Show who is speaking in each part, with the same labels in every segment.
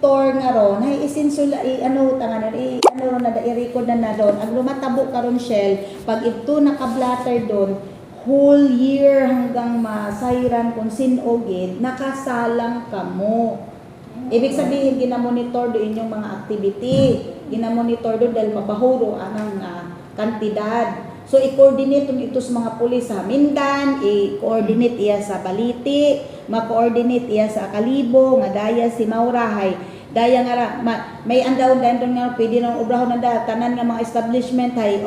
Speaker 1: Tor nga ron, ay isinsula, ano na, i-record na ron, ang lumatabo karon Shell, pag ito nakablatter doon, whole year hanggang masayran kung sinogid, nakasalang kamo. Ibig sabihin, ginamonitor doon yung mga activity, ginamonitor doon dahil mabahuro ang kantidad. So, i-coordinate ito sa mga pulis sa Mindan, i-coordinate iya sa Baliti, ma-coordinate iya sa Kalibo, nga daya si Maurahay, daya nga may andaw doon nga pwede nang obrahon na tanan nga mga establishment hay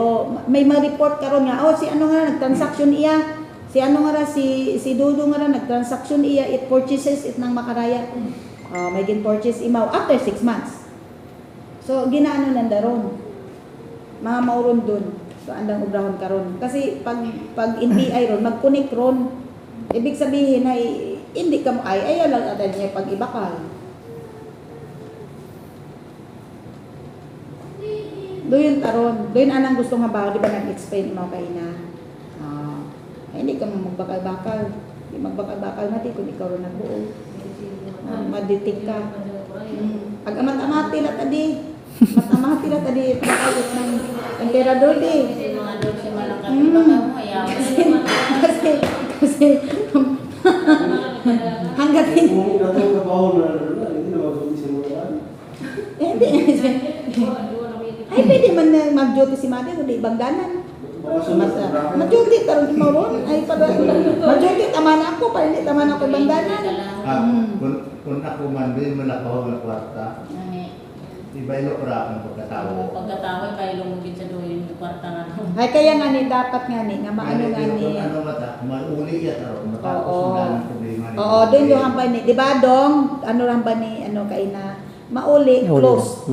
Speaker 1: may ma-report karon nga si ano nga nag-transaction iya, si ano nga si Dudo nga nag-transaction iya, it purchases it nang makaraya. May gin-purchase imaw after 6 months. So, ginaano nandaron. Mga mauron doon. So, andang obrahon karon. Kasi pag NBI ron, mag-connect ron. Ibig sabihin ay hindi ka ay lang atan niya pag ibakal. Doon taron. Doon anang gusto nga ba, di ba nag-explain mo kay na ay, hindi ka magbakal-bakal. Hindi magbakal-bakal natin kung ikaw ron nagbuo. Maditik ka. Pag amat-amati na tadi. Mat-amati na tadi. Pagkakot ng emperador di. Kasi hanggat hindi. Ay, pwede man mag-duty si Mati kung di bangganan. Mag-duty taron maron. Ay, mag-duty taman ako, para hindi taman ako bangganan.
Speaker 2: Kung ako man, din mo nakaw na kwarta. Iba ilo para akong pagkatawa.
Speaker 3: Pagkatawa, kaya lumugin sa doon yung kwarta nga.
Speaker 1: Ay, kaya nga ni, dapat nga ni, nga maano nga ni.
Speaker 2: Ano mata, mauli yan araw, matapos ng problema ni.
Speaker 1: Oo, doon yung hambay ni. Di ba, Dong? Ano hambay ni, ano kay na, mauli, close.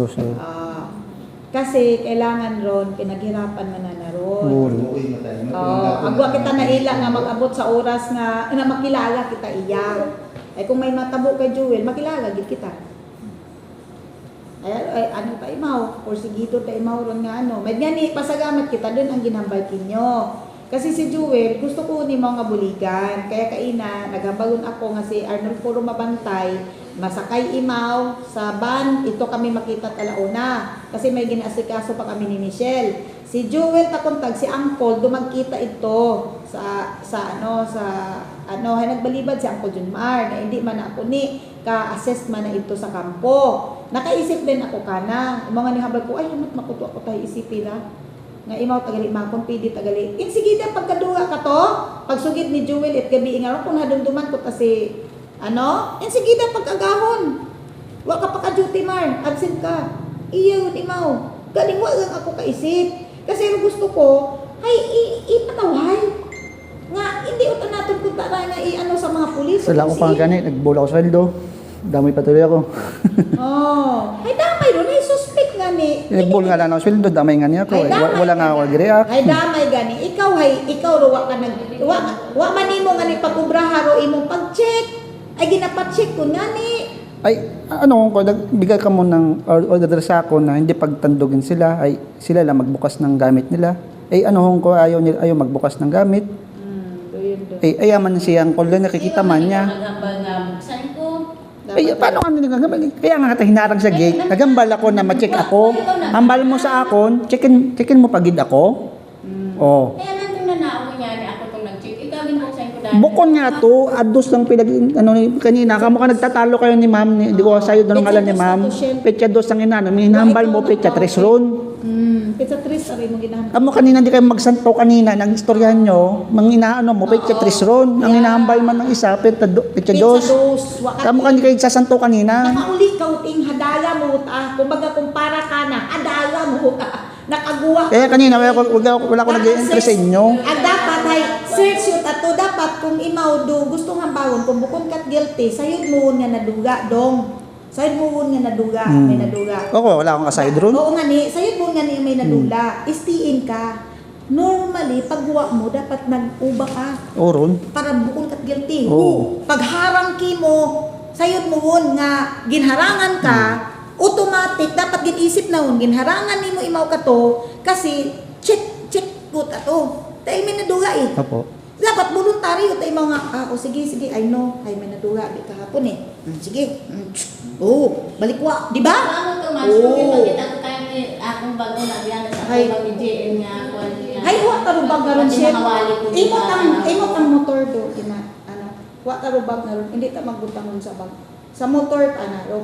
Speaker 1: Kasi kailangan ron, pinaghirapan man na ron. Agwa kita na ila nga mag-abot sa oras nga, na makilala kita iya. Ay kung may matabo kay Jewel, makilala gid kita. Ay ano ta imaw, porsigido ta imaw ron nga ano. Med nga ni pasagamat kita doon ang ginambal kinyo. Kasi si Jewel, gusto ko ni mga buligan. Kaya kaina, naghambagon ako nga si Arnold Puro mabantay, masakay imaw sa van, ito kami makita talauna. Kasi may ginasikaso pa kami ni Michelle. Si Jewel takontag, si Uncle, dumagkita ito sa hay nagbalibad si Uncle Junmar, na hindi man ako ni ka-assess man na ito sa kampo. Nakaisip din ako kana, mga nihambal ko, ay hamat makuto ako tayo isipin nga imaw tagali makon pidi tagali insigida pagkaduha ka to pagsugid ni Jewel at gabi nga kung hadumduman ko ta si ano insigida pagkagahon wa ka pa ka duty mar absent ka iyo imaw galing wa lang ako kaisip kasi gusto ko ay ipatawhay nga hindi uto naton kun ta nga ano sa mga pulis
Speaker 4: sala ko pa gani nagbula ko sweldo damay patuloy ako.
Speaker 1: Ay damay ron ay suspect nga ni.
Speaker 4: Nagbul nga lang ako sweldo damay nga niya ko. Wala nga ako react.
Speaker 1: Ay damay gani. Ikaw ro wa ka wa man nimo nga ni pag-ubraha ro imong pag-check. Ay ginapat-check kun nga ni.
Speaker 4: Ay ano ko bigay ka mo ng order sa ako na hindi pagtandugin sila ay sila lang magbukas ng gamit nila. Ay ano ko ayaw magbukas ng gamit. Ay ayaman siyang kung nakikita man niya. Ay, paano ka nagagambal? Kaya nga hinarang sa gate, nagambal ako na ma-check ako. Hambal mo sa akon, checkin mo pagid ako. Oh.
Speaker 3: Kaya nandun na naawin niya ni ako itong nag-check. Ikaw din po sa ko dahil.
Speaker 4: Bukon nga to, addos lang kanina. Kamo ka nagtatalo kayo ni ma'am, di ko sayo doon ng ngalan ni ma'am. Petsa dos ang inano, hinahambal mo petsa tres ron.
Speaker 1: Petsa tres ari mo ginahambal.
Speaker 4: Amo kanina di kayo magsanto kanina, nang istoryahan nyo, inaano mo petsa tres ron. Ang hinahambal man ng isa, petsa dos. Kamo kanina kayo sasanto kanina.
Speaker 1: Nakauli ka uting hadala mo ta. Kumbaga kumpara ka na, hadala mo ta. Nakaguwa.
Speaker 4: Kaya kanina wala ko nag-i-interest sa inyo.
Speaker 1: Ang dapat ay search yun ato dapat kung imaw do gusto nga bawon kung bukod kat guilty sayod mo nga naduga dong. Sayod mo nga naduga, may naduga.
Speaker 4: Oo, wala akong aside ron.
Speaker 1: Oo nga ni, sayod mo nga ni may nadula. Istiin ka. Normally pagguwa mo dapat nag-uba ka.
Speaker 4: Oo ron.
Speaker 1: Para bukod kat guilty.
Speaker 4: Oo.
Speaker 1: Pagharang ki mo, sayod mo nga ginharangan ka. Automatic dapat ginisip na hon ginharangan nimo imaw ka to kasi check good ato dahil may naduga eh.
Speaker 4: Opo.
Speaker 1: Dapat voluntaryo tayo mga, sige, I know, ay may nadura, di kahapon eh. Sige. Balikwa, di ba?
Speaker 3: Ano to mas,
Speaker 1: Oo.
Speaker 3: kita ko kayo ni akong bago na biyan sa
Speaker 1: Ay.
Speaker 3: akong ni JM nga ako.
Speaker 1: Ay, wa tarubag na ron siya.
Speaker 3: Nakawali ko
Speaker 1: Imot ang motor do, wa tarubag na ron, hindi ta magbutang ron sa bag. Sa motor,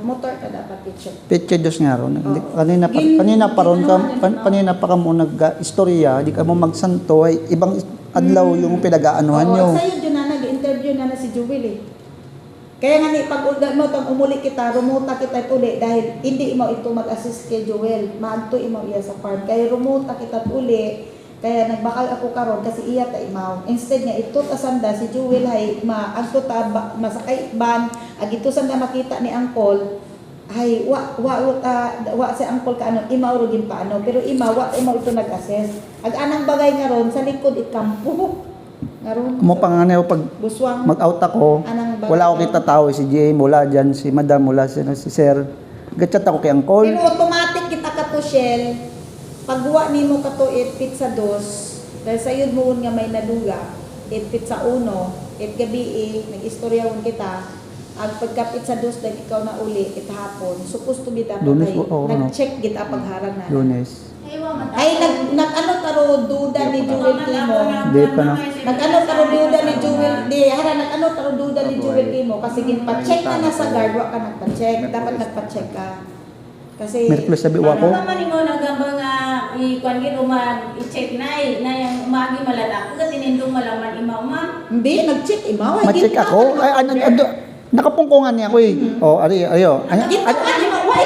Speaker 1: motor ka dapat i-check.
Speaker 4: Peche Diyos nga ron. Hindi- Kanina
Speaker 1: Gin-
Speaker 4: kanina pa ka mo nag-istorya, di ka mo magsanto, ay ibang adlaw yung pinag-aanuhan nyo.
Speaker 1: Sa'yo dyan na, nag-interview na si Jewel eh. Kaya nga ni, pag mo tang umuli kita, rumuta kita uli dahil hindi mo ito mag-assist kay Jewel. Maadto imo iya sa farm. Kaya rumuta kita uli, kaya nagbakal ako karon kasi iya ta imaw. Instead nga ito kasanda si Jewel hay maadto ta masakay ban, ag ito sanda makita ni Angkol. Ay wa si Angkol kaano imaw ro gin paano pero imaw ito nag-assess. Ag anang bagay nga ron sa likod ikampo. Ngaron.
Speaker 4: Mo panganay pag
Speaker 1: Buswang.
Speaker 4: mag-out ako,
Speaker 1: Anang bagay
Speaker 4: wala ako
Speaker 1: nga?
Speaker 4: kita tao, si Jay, mula dyan, si Madam, mula si Sir. Gatchat ako kay Angkol.
Speaker 1: Pero automatic kita kato Shell. Pagwa nimo kato 8 feet sa 2, dahil sa yun mo nga may naduga, 8 feet sa 1, 8 gabi nag-istoryahon kita. Ang pagkapit sa 2 dahil ikaw na uli, hapon. Supposed to be dapat
Speaker 4: Lunes,
Speaker 1: ay
Speaker 4: oo, ano?
Speaker 1: nag-check kita pagharang na.
Speaker 4: Lunes.
Speaker 1: Ay nag-ano taro duda ni Jewel Timo.
Speaker 4: Di pa na.
Speaker 1: Nag-ano taro duda ni Jewel, nag-ano taro duda ni Jewel Timo kasi ginpa-check na sa guard, wa ka nagpa-check, dapat nagpa-check ka. Kasi
Speaker 4: Merkulis sabi wa ko.
Speaker 3: Ano naman mo nagamba nga ikuan gid i-check na yung umagi malala ko tinindong malaman imaw ma'am.
Speaker 1: hindi nag-check imaw ay
Speaker 4: Ma-check ako. Ay, nakapungkungan niya ako eh. Oh, ayo.
Speaker 1: Wa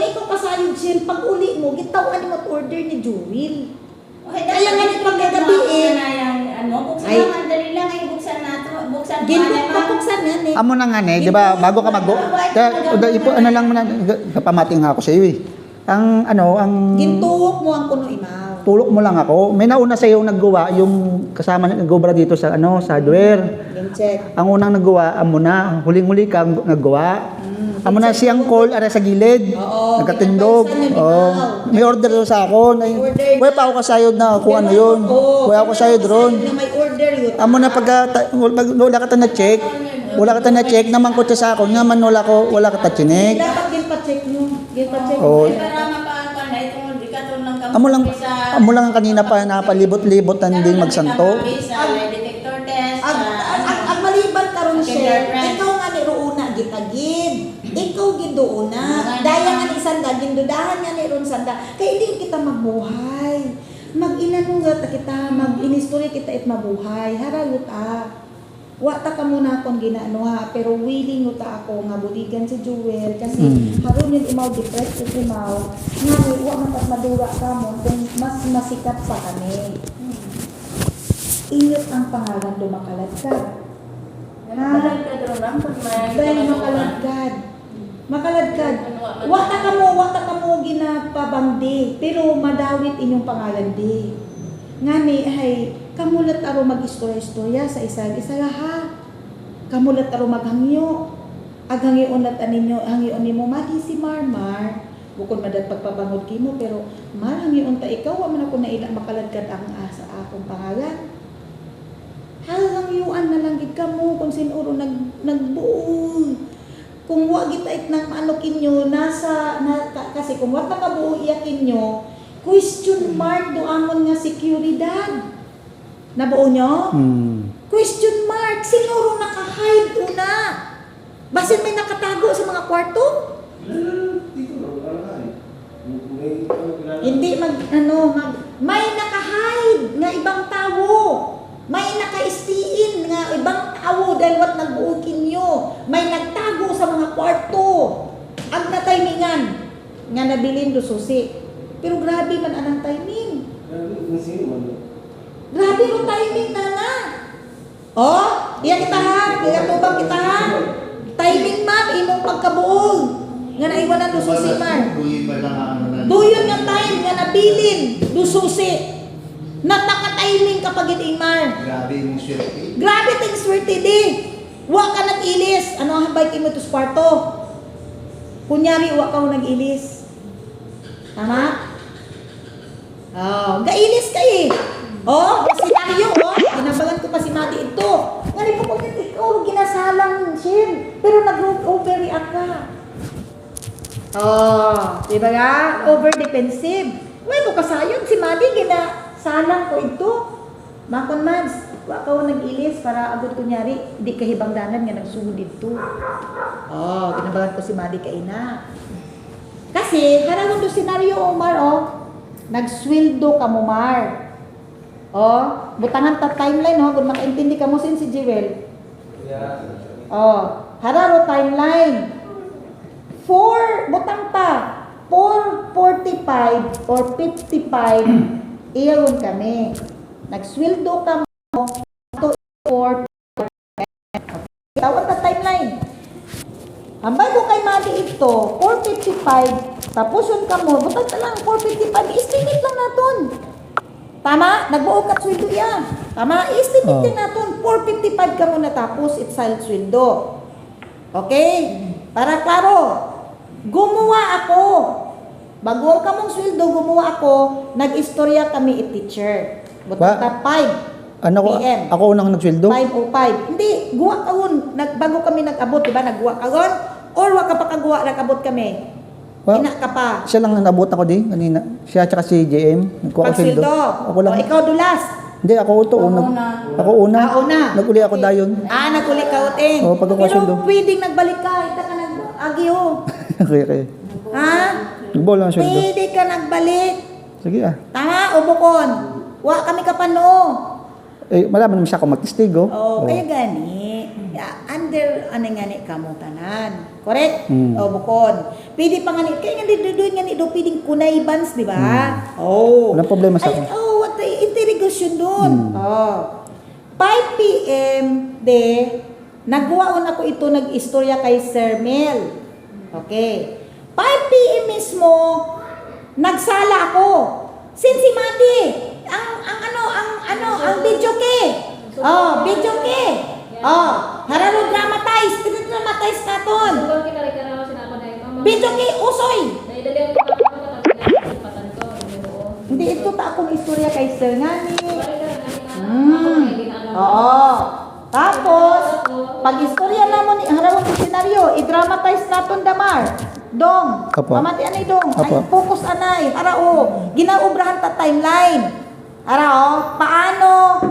Speaker 1: ikaw pasayod Shell pag uli mo gitawan mo order ni Jewel. Kaya nga ni pagkagabi
Speaker 3: buksan
Speaker 1: Ay.
Speaker 3: naman dali lang ay buksan nato buksan
Speaker 1: Ginpapuksan nga ni.
Speaker 4: Amo na nga di ba, bago ka ano lang muna, kapamating nga ako sa iyo eh. Ang
Speaker 1: Gintuwok mo ang kuno imaw.
Speaker 4: tulok mo lang ako. May nauna sa iyo naggawa yung kasama ng gobra dito sa sa hardware.
Speaker 1: Gin-check.
Speaker 4: Ang unang naggawa amo na, huling-huli ka naggawa. Amo na siyang call ara sa gilid.
Speaker 1: Oo,
Speaker 4: Nagkatindog.
Speaker 1: ginapaisan yun,
Speaker 4: Oh,
Speaker 1: ikaw.
Speaker 4: may order daw sa ako.
Speaker 1: Order
Speaker 4: Wala pa ako kasayod na kung ano yun. Wala ako kasayod ron.
Speaker 1: Na may order yun.
Speaker 4: Amo na pag wala ka ta na check. Wala ka ta na check naman ko sa ako. Naman wala ka ta chinek.
Speaker 1: Dapat ginpa-check nyo. Ginpa-check
Speaker 4: Oo.
Speaker 1: mo.
Speaker 3: para mapangkan na itong ikaton lang
Speaker 4: Amo lang ang kanina pa napalibot-libot na hindi magsanto.
Speaker 3: sa lie detector test
Speaker 1: Ang maliban karon siya,
Speaker 3: Fingerprint.
Speaker 1: ikaw nga ni Ruuna gitagid. Ikaw giduuna. Daya nga ni sanda gindudahan nga ni ron sanda. Kay hindi kita magbuhay. Mag-inano nga ta kita, mag-inistorya kita it mabuhay. Haralut Wa ta ka muna akong ginaano ha, pero willing uta ako nga buligan si Jewel kasi haron yun imaw depressed si imaw. Nga wa man tat madura ka mo kung mas masikat pa kami. Inyot ang pangalan dumakaladkad. Dahil makaladkad. Makaladkad. Wa ta ka mo ginapabangdi, pero madawit inyong pangalan di. Ngani ay kamulat aro mag-istorya-istorya sa isa ha. Kamulat aro maghangyo. Aghangyo unat aninyo, hangyo nimo mati si Marmar. Bukod madat pagpabangod kimo pero marami unta ikaw wa man ako naila makaladkad ang sa akong pangalan. Hangyuan na lang gid kamo kung sinuro nagbuo. Kung wa gitait nang ano kinyo kasi kung wa nakabuo iya kinyo, question mark do amon nga seguridad. Nabuo nyo? Question mark, sinuro naka-hide una. Basin may nakatago sa mga kwarto? Hindi may naka-hide nga ibang tao. May naka-istiin nga ibang tao dahil wat nagbuukin nyo. May nagtago sa mga kwarto. Ang natimingan nga nabilin do susi. Pero grabe man anang timing. Grabe mo timing na. Oh, iya kita ha. Iya to bang kita ha. Timing man imong pagkabuog. Nga naiwanan do susi man. Duyon nga time nga nabilin do susi. Nataka-timing kapag itimar.
Speaker 2: Grabe yung swerte.
Speaker 1: Grabe ting swerte di. Wa ka nag-ilis. Ano ang habay mo to sa kwarto? Kunyari, wa ka nag-ilis. Tama? Oh, gailis ka eh. Oh, senaryo, oh. Pero nag-overreact ka. Oh, di ba nga? Over-defensive. Well, ko kasayon si Madi, salang ko ito. Makon mads, wa ka nag-ilis para agad kunyari, di kahibangdanan nga nagsuhod dito. Oh, ginabagan ko si Madi kaina. Kasi, karawang do senaryo, Omar, oh, nagsweldo ka mo, Mar. Oh, butangan ta timeline, oh, kung makaintindi ka mo sin si Jewel. Oh, hararo timeline. 4, butang pa, 4:45 or 55, iyon kami. Nagsweldo ka mo, to 4, tawag na timeline. Ang bago kay Madi ito, 4:55, tapos yun ka mo, butang ka lang, 4:55, i-estimate lang natin. Tama? Nagbuo ka sweldo yan. Tama? I-estimate din natin, 4:55 ka mo natapos, it's sweldo. Okay? Para klaro, gumawa ako. Bago ka mong sweldo, gumawa ako, nag-istorya kami i-teacher. Butang ta 5
Speaker 4: Ano ko?
Speaker 1: PM.
Speaker 4: Ako unang nagsweldo?
Speaker 1: 5:05. Hindi, guwa ka hun. Bago kami nag-abot, diba? Nagguwa ka hun? Or wa ka pa kagawa, nag-abot kami?
Speaker 4: Wa-
Speaker 1: Ina ka pa.
Speaker 4: Siya lang nabot ako di kanina. Siya tsaka si JM. Nagkuha ko sweldo.
Speaker 1: Pag-sweldo.
Speaker 4: Ako lang.
Speaker 1: O, ikaw dulas.
Speaker 4: Hindi, ako ito. Ako una.
Speaker 1: Una.
Speaker 4: Naguli ako dayon.
Speaker 1: Naguli ka uting.
Speaker 4: Oo, pagkakuha
Speaker 1: Pero
Speaker 4: sweldo.
Speaker 1: pwedeng nagbalik ka. Ita ka nag-agyo.
Speaker 4: Okay.
Speaker 1: Ha?
Speaker 4: Nagbawa lang ang sweldo.
Speaker 1: Pwede ka nagbalik.
Speaker 4: Sige ah.
Speaker 1: Tama, ubukon. Wa kami kapano.
Speaker 4: Eh, malaman naman siya ako magtistigo.
Speaker 1: Oh, kaya gani. Under ano nga ni kamo tanan. Correct? O bukon. Pwede pa nga ni kaya nga doon nga ni do pwedeng kunay bans, di ba? Oh.
Speaker 4: Walang problema sa
Speaker 1: Ay,
Speaker 4: akin.
Speaker 1: what the interrogation doon. Oh. 5 PM de nagwaon ako ito nag-istorya kay Sir Mel. Okay. 5 PM mismo nagsala ako. Since si Madi, ang video ke. Oh, video ke. Oh, hararo dramatize, dramatize katon. Video ke usoy. Hindi ito ta akong istorya kay Sir ngani. Oo. Tapos, pag istorya namon ni harawang senaryo, i-dramatize naton damar. Dong,
Speaker 4: Apo.
Speaker 1: mamati anay dong. Ay,
Speaker 4: Apo.
Speaker 1: focus anay. Harao, ginaubrahan ta timeline. Harao, paano?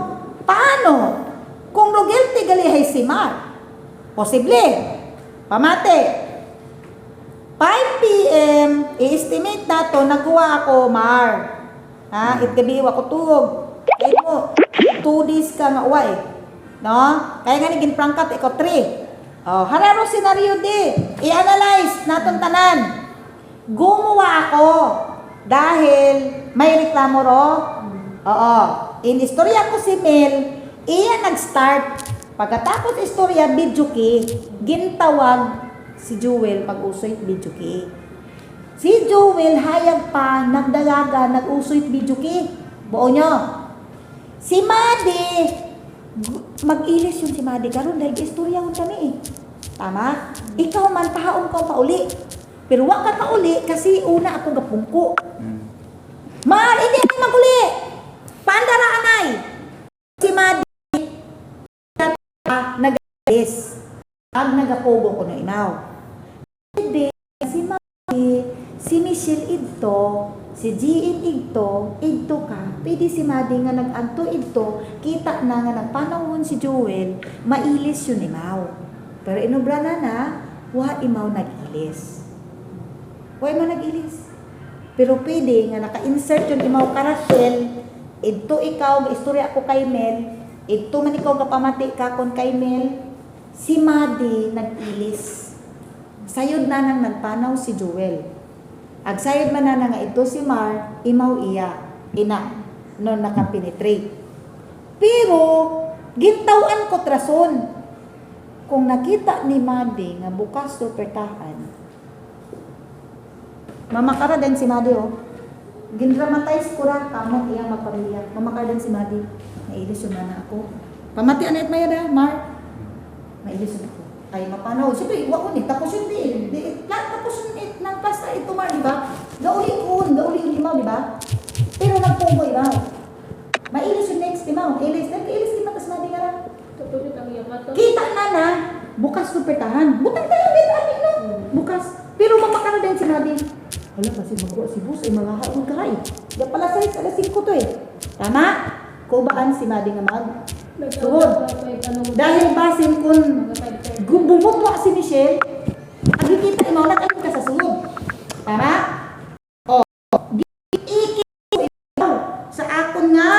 Speaker 1: Kung Rogelti galihay si Mar, posible. Pamate. 5 PM, i-estimate nato, nagawa ako, Mar. Ha, itgabiwa ko tuog. Kaya mo, 2 days ka nga uway. No? Kaya nga naging prangkat, ikaw 3. Oh, hararo senaryo di. I-analyze naton tanan. Gumawa ako dahil may reklamo ro. Oo. In-istorya ko si Mel, iya nag-start. Pagkatapos istorya, video ki, gintawag si Jewel pag-usoy video ki. Si Jewel hayag pa, nagdalaga, nag-usoy video ki. Buo nyo. Si Madi, mag-ilis yun si Madi karon dahil istorya hun kami eh. Tama? Ikaw man pahaon ka pauli. Pero wa ka pauli kasi una ako gapungko. Mar, hindi ako maguli. Paandara anay. Si Madi nag-ilis. Ag nagapogo ko na inaw. Hindi, si Madi, si Michelle idto, si Jean idto ka. Pwede si Madi nga nag-agto idto, kita na nga nagpanahon si Joel, mailis yun imaw. Pero inubra na, wa imaw nag-ilis. Wa imaw nag-ilis. Pero pwede nga naka-insert yun imaw karakter, idto ikaw, istorya ako kay Mel, idto man ikaw kapamati ka kon kay Mel, si Madi nag-ilis. Sayod na nang nagpanaw si Joel. Agsayod man na nga ito si Mar, imaw iya, ina, no nakapenetrate. Pero, gintawan ko trason. Kung nakita ni Madi nga bukas supertahan, mamakara din si Madi oh. Gindramatize ko ra kamot iyang magpamilya. Mamakara din si Madi. Nailis yun na ako. Pamati anit maya da, Mar. Nailis yun ako. Ay, mapanaw. Siyempre, iwa ko ni. Tapos yun din. Tapos yun ng pasta ito, Mar, di ba? Gauli yung limaw, di ba? Pero nagpunggo, ibaw. Mailis yung next, limaw. Ilis. Nag-ilis, di ba? Tapos Madi nga ra. Kita na, bukas ko pertahan. Butang tayo, bet, no? Bukas. Pero mamakara din si Madi. Hala, kasi magawa si boss, ay mga haon ka eh. Di pala size, alas 5 to eh. Tama? Kubaan si Madi nga mag. Tuhod. Dahil basin kung bumutwa si Michelle, agikita imaw na kayo ka sa sulod. Tama? O, gin-ikis ko imaw. Sa akon nga,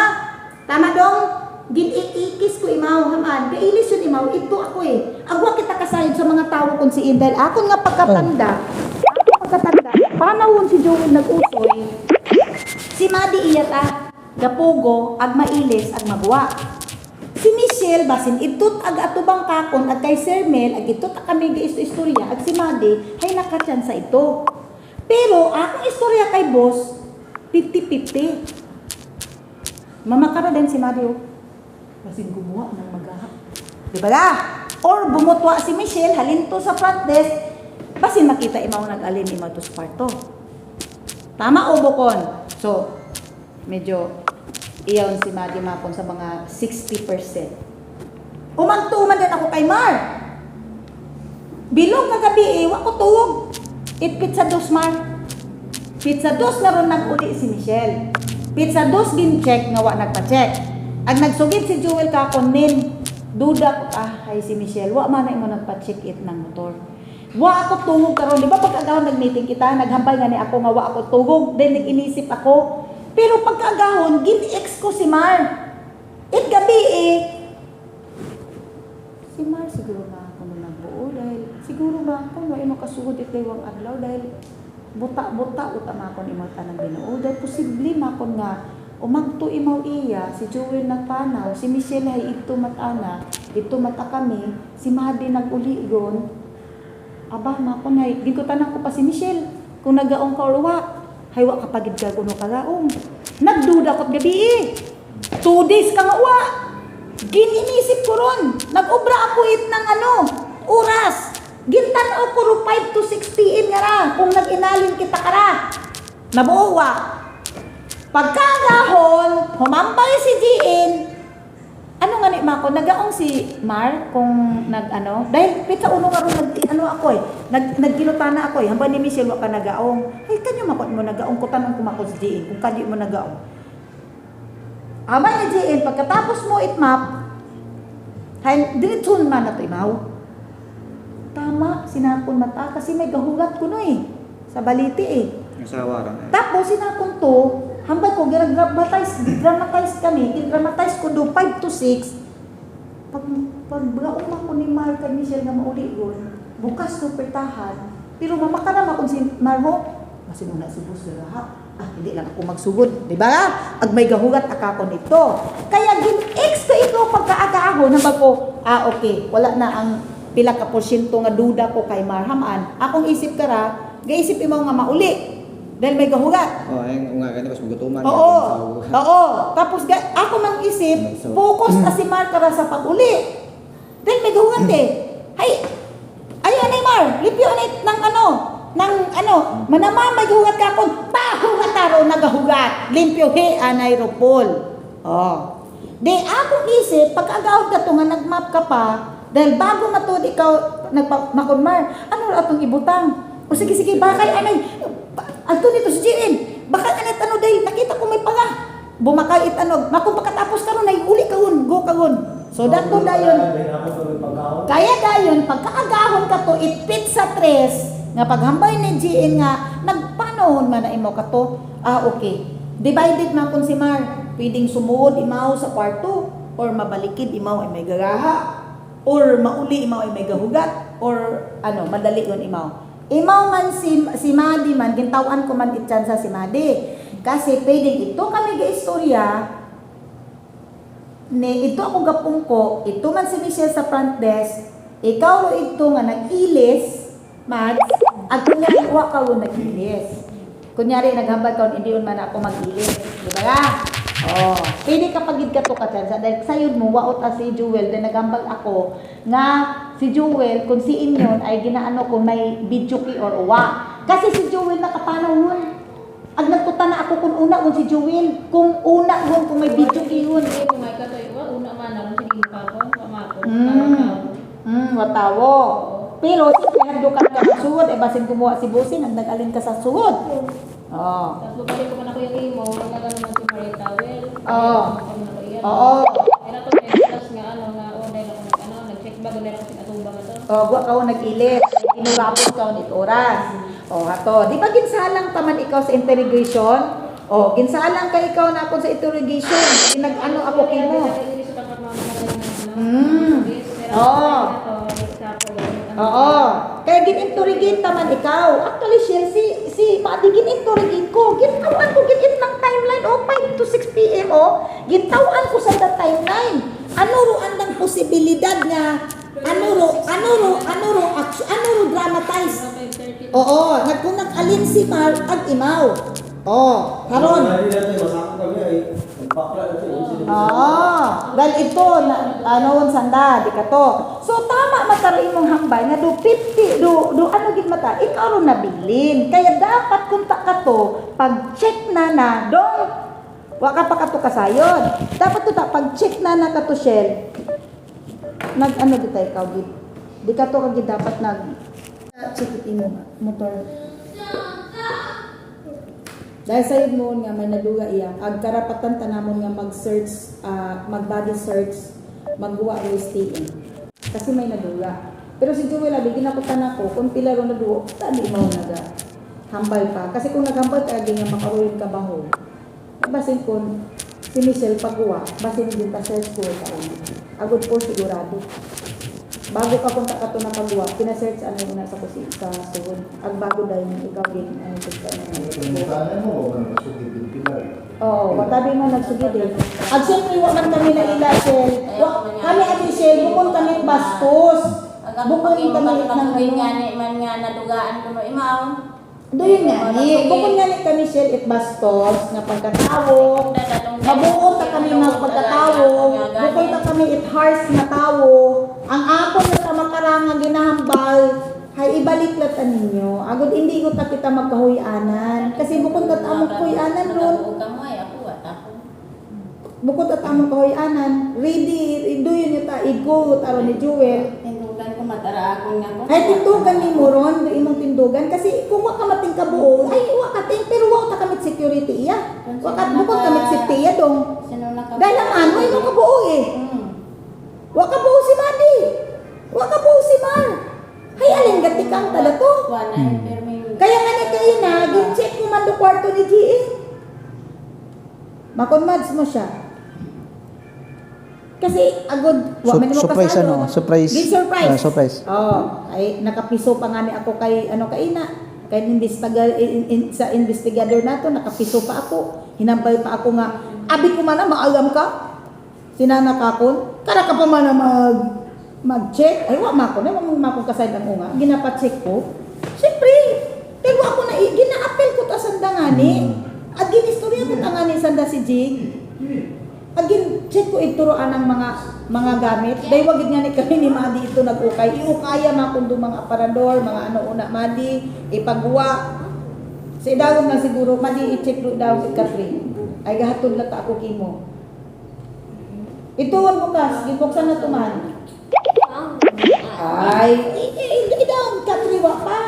Speaker 1: tama dong, gin-ikis ko imaw, haman. Kailis yun imaw, ito ako eh. Agwa kita kasayod sa mga tao kung si Indel. Akon nga pagkatanda, panahon si Joel nag-usoy, si Madi iyata, gapugo, ag mailis, ag magwa. Si Michelle, basin itut ag atubang kakon, ag kay Sir Mel, ag itut kami istorya, ag si Madi, hay nakatyan sa ito. Pero, akong istorya kay boss, 50-50. Mamakara din si Madi, oh. Basin gumawa ng magaha. Diba la? Or bumutwa si Michelle, halinto sa front desk, basin makita imaw nag-alin imaw to sa kwarto. Tama o bukon? So, medyo iyaw si Madi mapon sa mga 60%. Umagtuman din ako kay Mar. Bilog na gabi wako tuwog. Pizza dos Mar. Pizza dos na ron nag-uli si Michelle. Pizza dos gin-check nga wa nagpa-check. Ang nagsugid si Joel kakon nin, duda ko, ay si Michelle, wa man na imo nagpa-check it ng motor. Wa ako tugog karon, di ba pagkagahon nag-meeting kita, naghambay nga ni ako nga wa ako tugog, then nag-inisip ako. Pero pagkagahon, gin-ex ko si Mar. It gabi si Mar siguro na ako na nagbuo dahil siguro ba ako wa imo kasugod itiwang adlaw dahil buta-buta utama ako ni Marta ng binuo dahil posible makon nga umagto imaw iya, si Joel nagpanaw, si Michelle ay ito matana, ito mata kami, si Madi nag-uligon. Aba, makon ay, di ko tanang ko pa si Michelle, kung nagaong ka or wa, haywa kapagid ka kuno kagaong. Nagduda ko't gabi 2 days ka nga wa. Gininisip ko ron, nag-obra ako ng oras. Gintanaw ko ro 5 to 6 PM nga ra, kung nag-inalin kita ka ra. Nabuo wa. Pagkagahon, humambay si Jean. Ano nga ni Mako, nagaong si Mar kung dahil pita uno nga ron ako nagkinutana ako hambay ni Michelle wa ka nagaong. Ay kanyo makot mo nagaong ko tanong ko Mako si Jean kung kanyo mo nagaong. Amay ni Jean pagkatapos mo itmap, hay diretson man na to imaw. Tama, sinapon mata kasi may gahugat ko no sa baliti
Speaker 4: Nasawaran
Speaker 1: Tapos sinapon to, hambay ko, dramatize kami, dramatize ko do 5 to 6. Pagbaong ako ni Mar kay Michelle nga mauli yun, bukas no pertahan, pero mamakarama kung si Marho, kasi muna si Boss Garaha, hindi lang ako magsugod, di ba? Ag may gahugat akakon ito. Kaya gin-ex ko ito pagkaagahon, hambay ko, okay, wala na ang pila ka porsyento nga duda ko kay Marhaman. Akong isip kara, gaisip imo nga mauli. Dahil may gahugat.
Speaker 4: Ayun nga ganito, mas magutuman.
Speaker 1: Oo. Tapos ako mang isip, focus na si Mar kara sa pag-uli. Dahil may gahugat ayun na Mar, lipyo na manama may gahugat ka kung pahugat taro nagahugat. Limpyo anay ropol. Di akong isip, pag-agawad ka to nga nagmap ka pa, dahil bago matod ikaw makunmar, ano atong ibutang? O sige, bakal anay, ato nito si Jirin, bakal anay dahil nakita ko may pala. Bumakay makung pagkatapos karon ay uli kahon, go kahon. So dato dayon. Kaya dayon pagkaagahon ka to itpit sa tres nga paghambay ni Jirin nga nagpanahon man na imo ka to. Okay. Divided na kun si Mar, pwedeng sumuod imaw sa kwarto or mabalikid imaw ay may garaha. Or mauli imaw ay may gahugat or madali yon imaw. Imaw man si Madi man gintawan ko man ityan sa si Madi. Kasi pwedeng ito kami gaistorya ni ito ako gapungko, ito man si Michelle sa front desk, ikaw ito nga nag-ilis, Mads, at kunyari wa ka nag-ilis. Kunyari naghambal ka hindi man ako mag-ilis, di ba? Pwede kapag ka to katyansa dahil sayod mo waot si Joel then nagambal ako nga si Joel kung si inyon ay ginaano kung may video ki or wa kasi si Joel nakapanahon ag nagtuta na ako kung una kung si Joel kung una kung may video ki yun
Speaker 3: Kung may katoy, una man ako sige pa ko, pamakon.
Speaker 1: Watawo. Pero siyempre handog ka ng suod, basin kumuha si Bosin, nag-alin ka sa suod. Oo.
Speaker 5: Tapos balik ko pa na ko yung imo, nagano man si Maria Towel.
Speaker 1: Oo. Oo.
Speaker 5: Kaya to may plus nga ano nga dahil ako nag-check ba gud ako sinatubang ato.
Speaker 1: Wa ka nag-ilit. Inurapos ka ulit oras. Hato. Di ba ginsalang taman ikaw sa interrogation? Ginsalang ka ikaw na ako sa interrogation. Nag-ano ako kimo. Oo. Kaya gin-interrogate naman ikaw. Actually, Shell, si Madi gin-interrogate ko. Gintawan ko gin ng timeline. 5 to 6 p.m. Gintawan ko sa that timeline. Ano ro andang posibilidad nga ano ro dramatize. Oo, nag-alin si Mar ag imaw. Karon. Dahil ito sanda di ka to. So tama matari mong hambay nga do 50 do ano gid mata ikaw ro nabilin. Kaya dapat kunta ka to pag-check na dong wa ka pa kato kasayod. Dapat to pag-check na ka to Shell. Nag-ano di tayo ikaw gid. Di ka to kagid dapat check mo motor. Dahil sa noon nga may naduga iya, ag karapatan tanamon nga mag-search, mag-body search, magguwa STM. Kasi may naduga. Pero si Joel abi ginakutan ako kung pila ro nadugo, tani mo naga hambal pa. Kasi kung naghambal ka nga makaruyon ka baho. Basin kon si Michelle pagguwa, basin din pa search ko ta. Agud po sigurado. Bago ka punta ka to na pagguwa, pina-search ano muna sa kusi sa suod. Ag bago dahil ikaw din ano sa
Speaker 2: Kung mo, man masugid yung pilay.
Speaker 1: Oo, matabi mo nagsugid eh. Ag siyempre, wa man kami na ilasel. Kami at Michelle, bukod kami bastos. Bukod kami ng
Speaker 3: man nga nadugaan ko no imaw.
Speaker 1: doon nga ni. Bukod nga ni kami Michelle at bastos, nga pagkatawo. Mabuot na kami mga pagkatawo. Bukod na kami at harsh na tawo. Ang apon na sa makaranga ginahambal, hay ibalik latan ninyo. Agod hindi ko ta kita magkahuyanan. Kasi bukod at among kahuyanan ron. Bukod at among kahuyanan, ready, doon yun ta, igo, taro ni Jewel.
Speaker 3: Tindugan ko matara akong nga ko.
Speaker 1: Ay, tindugan ni mo ron, doon imong tindugan. Kasi kung wa ka mating kabuo, ay wa ka ting, pero wa ka kamit security iya. Bukod kamit safety iya dong. Dahil ang ano, imong kabuo eh. Wa ka buo si Madi. Wa ka buo si Mar. Hay, alin gati kang tala to. Kaya nga ni kayo na, gin-check mo man do kwarto ni G.E. Makonmads mo siya. Kasi agod, wa man mo
Speaker 4: Surprise
Speaker 1: kasano.
Speaker 4: surprise.
Speaker 1: Surprise.
Speaker 4: Surprise.
Speaker 1: Ay nakapiso pa nga ni ako kay kaina. Kay sa investigador nato nakapiso pa ako. Hinambay pa ako nga, abi ko man na maalam ka. Sinana kakon, kara ka pa man na mag-check. Ay wa mako na mako kasay ang unga. Ginapacheck ko. Siyempre, pero ako na gina-appel ko ta sanda ngani. At ginistorya ko ta ngani sanda si Jig. Agin check ko ituroan ng mga gamit. Dahil wag nga ni kami ni Madi ito nag-ukay. Iukaya mga kundo mga aparador, mga ano una Madi, ipagwa. Sa idawon na siguro, Madi i-check daw si Catherine. Ay gahatod na ta ako kimo. Ito ang bukas, gibuksan na tuman. Ay, idawon Catherine wa pa.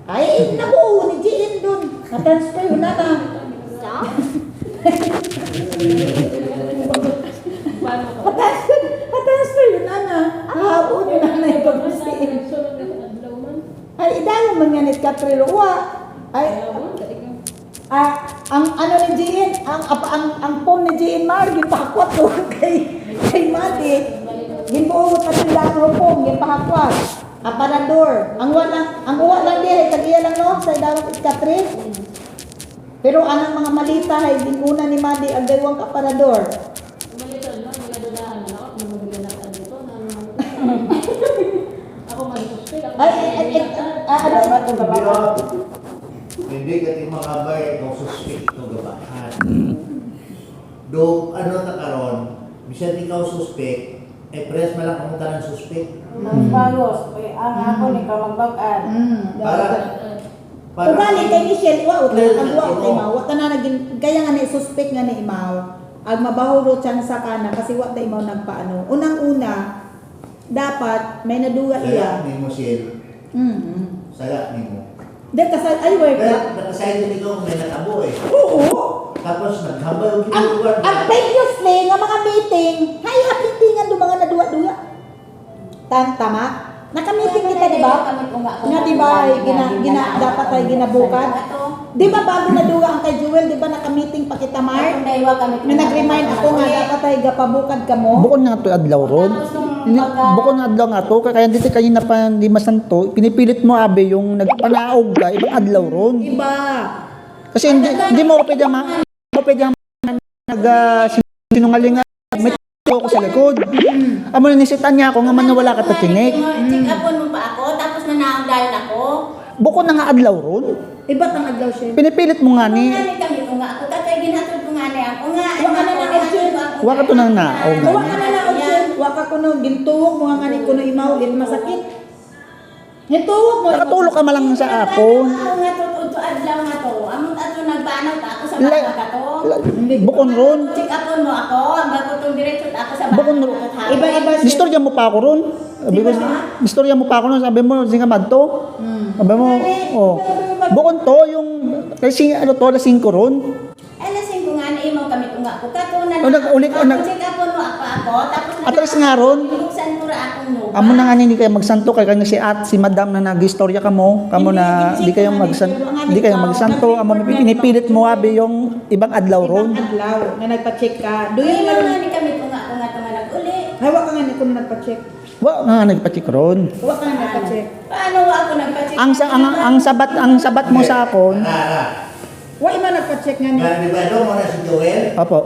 Speaker 1: Ay, nabuo ni Jean doon. Na-transfer yun na na. Patasper yun na. Hapon yun na ipag-usiin. Ay, idawon man nga ni Catherine Roa. Ay, ang ano ni Jean, ang phone ni Jean Mar, gipakwat ko kay Mati. Ginbuot na sila ng phone, gipakwat. Aparador. Ang uwa lang din, tag-iya lang no, sa idawon ni Catherine. Pero anang mga malita ay ginuna ni Madi ang daywang aparador.
Speaker 2: Hindi kasi mga bay, kung suspect ito gabahan. Do, ano na karon, bisan ikaw suspect, eh press malang kamunta ng suspect.
Speaker 3: Ang bagos, ang ako ni ka magbag-an.
Speaker 1: Ugali kay Michelle, wa utang agwa kay Imaw. Wa na naging kaya nga ni suspect nga ni Imaw. Ag mabaho ro siyang sa kana kasi wa ta Imaw nagpaano. Unang-una, dapat may naduga
Speaker 2: Saya
Speaker 1: iya.
Speaker 2: ni mo sil. Saya ni mo.
Speaker 1: Dahil kasal, ay work
Speaker 2: Pero
Speaker 1: ka.
Speaker 2: nakasaya din ito may natabo eh.
Speaker 1: Oo.
Speaker 2: Tapos naghambal yung
Speaker 1: Ang
Speaker 2: kinukuha.
Speaker 1: previously nga mga meeting, hay hapintingan do mga naduwa-duwa. Tama? Naka-meeting kita, di ba? Nga di ba, dapat ay ginabukan. Di ba bago naduwa ang kay Jewel, di ba naka-meeting pa kita, Mark? Nga nag-remind ako nga dapat ay gapabukad ka mo.
Speaker 4: Bukod nga to adlaw ron. Bukod nga adlaw nga to, kaya dito kayo na pa di masanto, pinipilit mo abe yung nagpanaog ka, ibang adlaw ron.
Speaker 1: Iba.
Speaker 4: Kasi hindi mo pwede sinungaling nga, may ko sa likod. Amo na nisitan niya ako nga man nawala ka patinik.
Speaker 3: Check upon mo pa ako, tapos nanaog dahil ako.
Speaker 4: Bukod na nga adlaw ron.
Speaker 1: Iba tang adlaw siya.
Speaker 4: Pinipilit mo nga ni,
Speaker 3: Nga ni kami ko nga ako, tatay ginatod ko nga ni ako nga.
Speaker 1: Wa ka na na-option.
Speaker 4: wa ka to nang naog nga
Speaker 1: Wa
Speaker 4: ni.
Speaker 1: ka na na option. Wa ka kuno gintuwog mo nga ni kuno imawin masakit. Gintuwog mo.
Speaker 4: Nakatulog ka malang sa akon.
Speaker 3: Ako nga to adlaw nga to. Among ato nagbanaw ta ako sa baka ka to.
Speaker 4: Bukod ron.
Speaker 3: Check upon mo ako, ang bago tong diretso ako sa
Speaker 4: Bukod
Speaker 3: baka.
Speaker 4: ron.
Speaker 1: Iba-iba siya.
Speaker 4: Istorya mo pa ako ron. Sabi ko, istorya mo pa ako ron. Sabi mo, singa madto. Sabi mo, oh. Bukod to, yung, kasi ano to, lasing ko ron.
Speaker 3: Ay lasing ko nga na imaw kami ko nga ako. Katunan
Speaker 4: O, nag-ulit ko,
Speaker 3: check upon mo ako, tapos
Speaker 4: Atras nga ron.
Speaker 3: buksan ko ra akong lupa.
Speaker 4: Amo na nga ni kayo magsanto kay kanya si madam na nag-istorya kamo na di kayo magsanto amo pinipilit mo abi yung ibang adlaw ron.
Speaker 1: Ibang adlaw nga nagpa-check ka. Do
Speaker 3: Ay
Speaker 1: you
Speaker 3: lang
Speaker 1: know?
Speaker 3: nga ni kami ko nga nag-uli.
Speaker 1: Hay wa ka nga ni kuno nagpa-check.
Speaker 4: Wa nga nagpa-check ron.
Speaker 1: Wa ka nga nagpa-check.
Speaker 3: Paano wa ako nagpa-check?
Speaker 4: Ang sabat mo sa akon.
Speaker 1: Wa ima nagpa-check nga ni.
Speaker 2: Di ba doon mo na si Joel?
Speaker 4: Opo.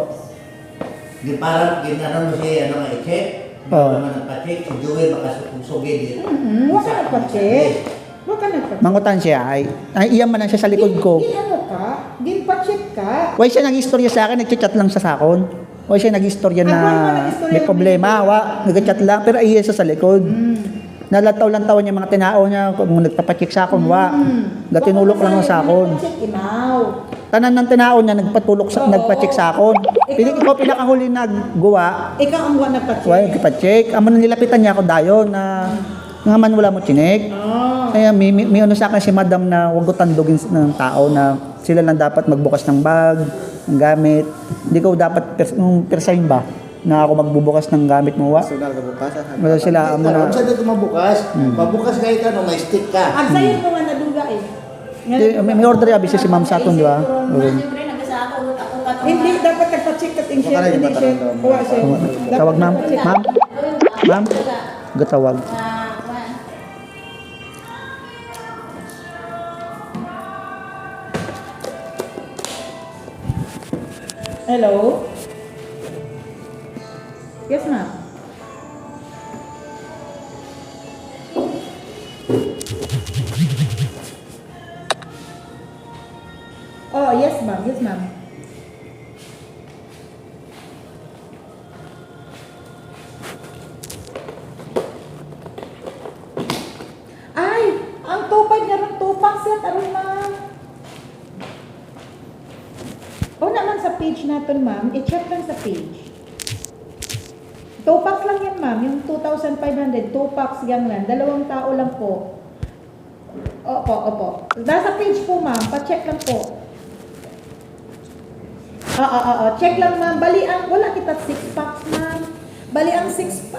Speaker 2: Di parang ginanon mo siya ano nga i-check. Di
Speaker 4: Oo.
Speaker 2: ba naman nagpa-check? Si Joel makasugid din.
Speaker 1: Wa ka nagpa-check. Wa ka nagpa-check.
Speaker 4: Mangutan siya ay iyan man lang siya sa likod ko.
Speaker 1: Ginano ka? Ginpa-check ka?
Speaker 4: Why siya nag-istorya sa akin, nag-chat lang siya sa akon. Why siya nag-istorya na may problema, nag-chat lang pero iya siya sa likod. Nalantaw-lantawan niya mga tinao niya kung nagpapacheck sa akon, gatinulok lang sa akon.
Speaker 1: Check inaw.
Speaker 4: Tanan ng tinao niya nagpacheck sa akon. Ikaw pinakahuli nagguwa,
Speaker 1: Ikaw ang wa nagpa-check.
Speaker 4: why nagpacheck. Amo nang nilapitan niya ako dayon na nga man wala mo chinek.
Speaker 1: Oh.
Speaker 4: Kaya may ano sa akin si madam na huwag ko tandugin ng tao na sila lang dapat magbukas ng bag, ng gamit. Hindi ko dapat persahin ba na ako magbubukas ng gamit mo, wa?
Speaker 6: So, nagabukas.
Speaker 4: Wala sila, amo na.
Speaker 2: Kung saan ito mabukas, mabukas kahit ano, may stick ka.
Speaker 1: Ang sayon mo nga naduga eh.
Speaker 4: May order yabi siya si ma'am sa aton, di ba?
Speaker 3: Siyempre nagasa ako katungan.
Speaker 1: Hindi dapat nagpa-check at in
Speaker 6: Baka na yung
Speaker 1: hindi siya.
Speaker 6: matanong daw.
Speaker 1: Kuha siya. Dapat
Speaker 4: Tawag ma'am.
Speaker 1: nagpa-check.
Speaker 4: Ma'am? Ma'am? Gatawag.
Speaker 1: Hello? Yes, ma'am. Oh, yes, ma'am. Yes, ma'am. Ay, ang tupad niya rin tupak set. Aron, ma'am. O naman sa page natin, ma'am. I-check lang sa page. 2 packs lang yan, ma'am. Yung 2,500, 2 packs yan lang. 2 tao lang po. Opo, opo. Nasa page po, ma'am. Pa-check lang po. Oo. Check lang, ma'am. Bali ang, wala kita 6 packs, ma'am. Bali ang 6,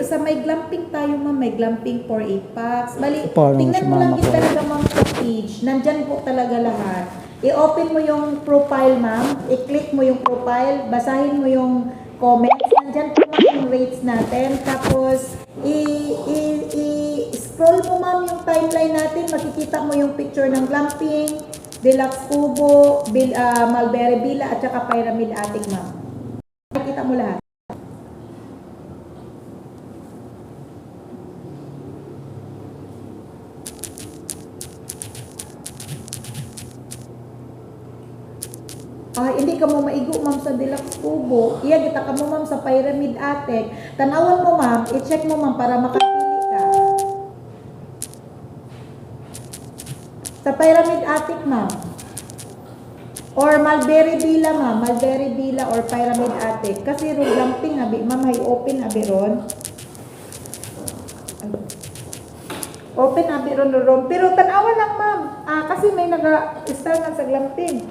Speaker 1: sa may glamping tayo, ma'am. May glamping for 8 packs. Bali,
Speaker 4: Parang
Speaker 1: tingnan
Speaker 4: si
Speaker 1: mo lang
Speaker 4: mama
Speaker 1: yun
Speaker 4: ko.
Speaker 1: talaga, ma'am, sa page. Nandyan po talaga lahat. I-open mo yung profile, ma'am. I-click mo yung profile. Basahin mo yung comments. Nandyan po, ma'am, yung rates natin. Tapos, scroll mo, ma'am, yung timeline natin. Makikita mo yung picture ng glamping, Deluxe Kubo, Mulberry Villa, at saka Pyramid Attic, ma'am. Makikita mo lahat. Hindi ka mo maigo, ma'am, sa Deluxe Kubo. Iya, kita ka mo, ma'am, sa Pyramid Attic. Tanawan mo, ma'am. I-check mo, ma'am, para makapili ka. Sa Pyramid Attic, ma'am. Or Mulberry Villa, ma'am. Mulberry Villa or Pyramid Attic. Kasi ro glamping, abi, ma'am, hay open, abi, ron. Open abi ron. Pero tanawa lang ma'am. Kasi may nag-start na sa glamping.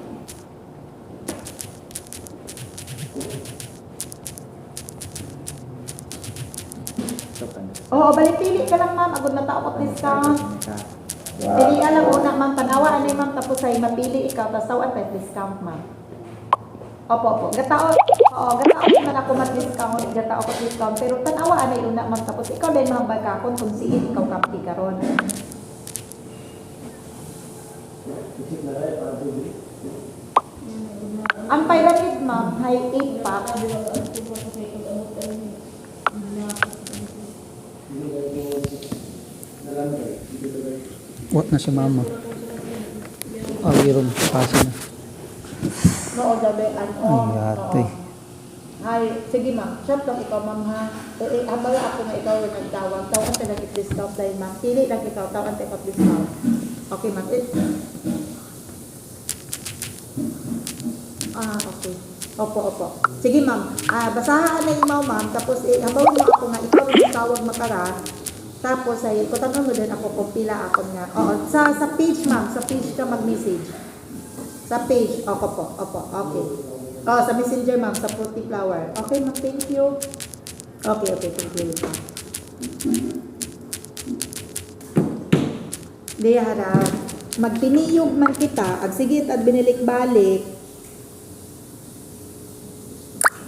Speaker 1: Oo, balik pili ka lang ma'am. Agad na tao ko discount. Pili alam una ma'am. Tanawa ano ma'am. Tapos ay mapili ikaw. Tapos tawan tayo discount ma'am. Opo. Gatao ko man ako mag-discount. Gatao ko discount. Pero tanawa ano una ma'am. Tapos ikaw din mga bagakon kung siin ikaw kampi karon. Ang pyramid ma'am, hay 8 pack.
Speaker 4: What na si mama? Awiron, pasa na.
Speaker 1: Oo, gabi.
Speaker 4: Ay, yate.
Speaker 1: Ay, sige ma'am. Shop lang ikaw ma'am ha. Habang ako nga ikaw yung nagtawag. Tawan tayo nag-discount dahil ma'am. Pili lang ikaw. Tawan tayo discount. Okay ma'am. Okay. Opo. Sige ma'am. Basahaan na imaw ma'am. Tapos habang mo ako nga ikaw yung tawag makara. Tapos ay kutanong mo din ako kung pila ako nga. Oo, sa page ma'am. Sa page ka mag-message. Sa page. Opo. Okay. Sa messenger ma'am. Sa Fruity Flower. Okay ma'am. Thank you. Okay. Thank you. Di harap. Magtiniyog man kita. Agsigit at binilik-balik.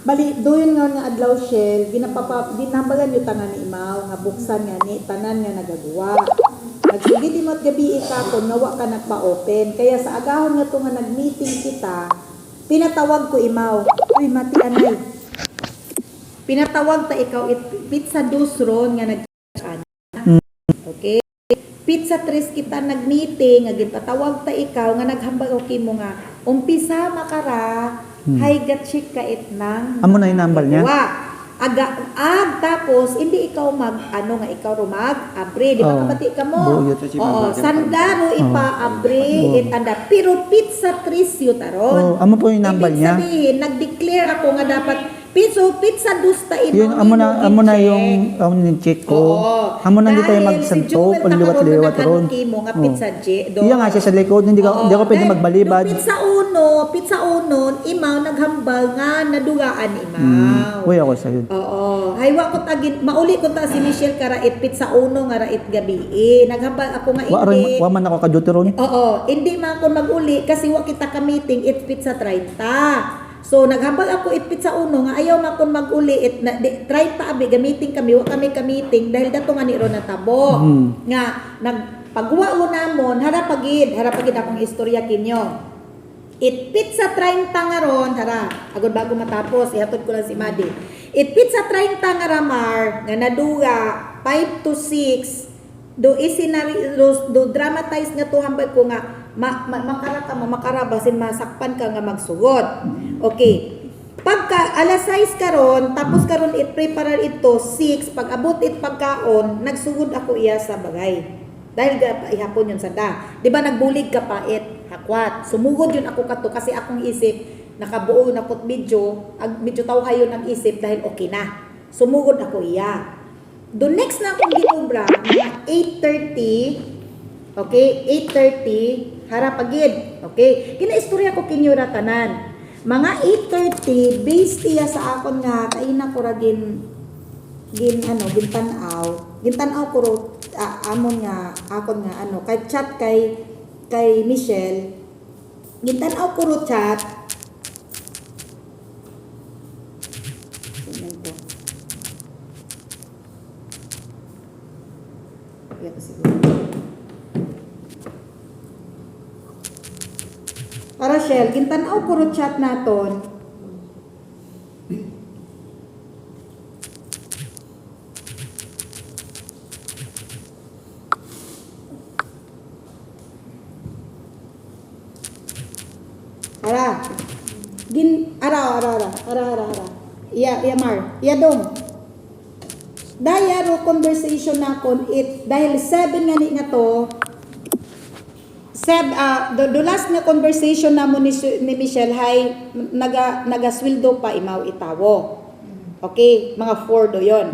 Speaker 1: Bali, doon nga adlaw shell, ginapagan yung tangan ni Imaw, nga buksan nga ni, tanan nga nagagawa. Nagsugit imot gabi ka kung nawa ka nagpa-open. Kaya sa agahon nga to nga nag-meeting kita, pinatawag ko Imaw, uy mati anay. Pinatawag ta ikaw, pizza dusron nga nag-chan. Okay? Pizza tres kita nag-meeting, nga gipatawag ta ikaw, nga naghambag okay mo nga, umpisa makara, hay gatchik ka itnang.
Speaker 4: Amo na inambal niya?
Speaker 1: Tapos, hindi ikaw ikaw rumag, abre, di ba kabati ka mo?
Speaker 4: Buyot.
Speaker 1: Oo, sandaro abre, anda. Pero pizza tris yun taron.
Speaker 4: Amo po yung inambal niya?
Speaker 1: Ibig sabihin, nag-declare ako nga dapat, pizza dusta
Speaker 4: Yun, amo na yung check ko. Amo na hindi tayo magsanto, paliwat-liwat ron.
Speaker 1: Mo nga pizza
Speaker 4: Iya nga siya sa likod, hindi ako pwede magbalibad.
Speaker 1: Pizza uno, imaw naghambal nga nadugaan imaw.
Speaker 4: Uy, ako sa'yo.
Speaker 1: Oo. Haywa ko tagin, mauli ko ta si Michelle karait pizza uno nga rait gabi. Naghambal ako nga hindi.
Speaker 4: Wa man ako ka-duty ron.
Speaker 1: Oo, hindi man ako mag-uli kasi wa kita ka meeting it pizza 30. So naghambal ako it pizza uno nga ayaw man kon mag-uli it 30 abi gamitin kami wa kami ka-meeting dahil dato nga ni ron natabo. Nga nagpagwa mo namon harapagid akong istorya kinyo. It pizza 30 nga ron hara agud bago matapos ihatod ko lang si Madi. It pizza 30 nga ramar nga naduga 5 to 6 do dramatize nga to hambal ko nga makarabasin masakpan ka nga magsugod. Okay. Pagka alas 6 karon tapos karon i-prepare ito 6 pag abot it pagkaon nagsugod ako iya sa bagay. Dahil ihapon yun sa da. Di ba nagbulig ka pa hakwat. Sumugod yun ako kato kasi akong isip nakabuo na pot medyo taw kayo ng isip dahil okay na. Sumugod ako iya. Do next na akong ginubra mga 8:30. Okay, 8:30 harapagid. Okay, kinaistorya ko kinyo ratanan. Mga 8:30 based iya sa akon nga kaina ko ra gintanaw ko ro amon nga akon nga kay chat kay Michelle. Gintanaw ko ro chat. Rachel, gintanaw ko ro chat naton. Ara. Iya Mar. Iya dong. Daya ro conversation nakon it dahil 7 nga ni nga to. The last na conversation namo ni Michelle hay nagasweldo pa imaw itawo. Okay, mga 4 do yon.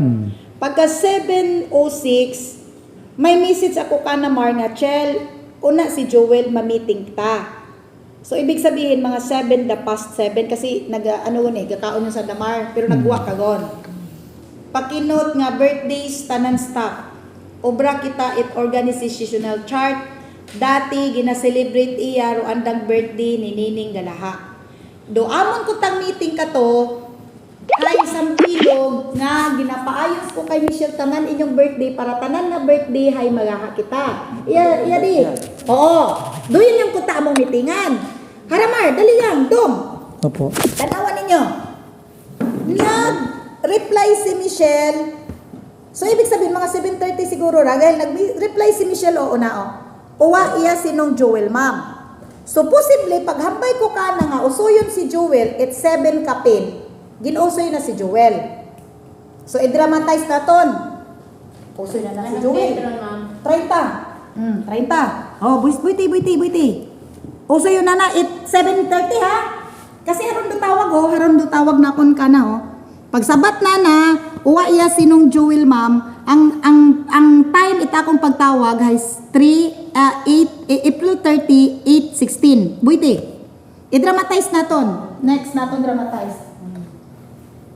Speaker 1: Pagka 7:06 May message ako ka na Mar nga, Chel, una si Joel ma-meeting ta. So, ibig sabihin, mga 7:07, kasi gakaon yun sa Damar, pero nagwa ka gon. Pakinot nga, birthdays, tanan staff. Obra kita it organizational chart. Dati, gina-celebrate iya, ro andang birthday ni Nining Galaha. Do, amon ko tang meeting ka to, kay Sampilog nga ginapaayos ko kay Michelle tanan inyong birthday para tanan nga birthday hay magaha kita. Iya di. Oo. Doon yung kuta mong meetingan. Haramar, dali lang, dom.
Speaker 4: Opo.
Speaker 1: Tanawan ninyo. Nag-reply si Michelle. So, ibig sabihin, mga 7:30 siguro ra. Dahil nag-reply si Michelle, oo na, o. Uwa iya sinong Joel, ma'am. So, posible, paghambay ko ka na nga, usuyon si Joel, it's 7 kapin. Ginusoy na si Joel. So, i-dramatize na ton. Usoy na si Joel. 30. 30. Oh, buiti. Usoy yun na, it's 7:30 ha. Kasi haron do tawag na kon ka na, oh. Pagsabat na, uwa iya sinong Joel, ma'am. Ang time itakong pagtawag is April 30, 8:16. Buiti. I-dramatize na ton. Next na ton dramatize.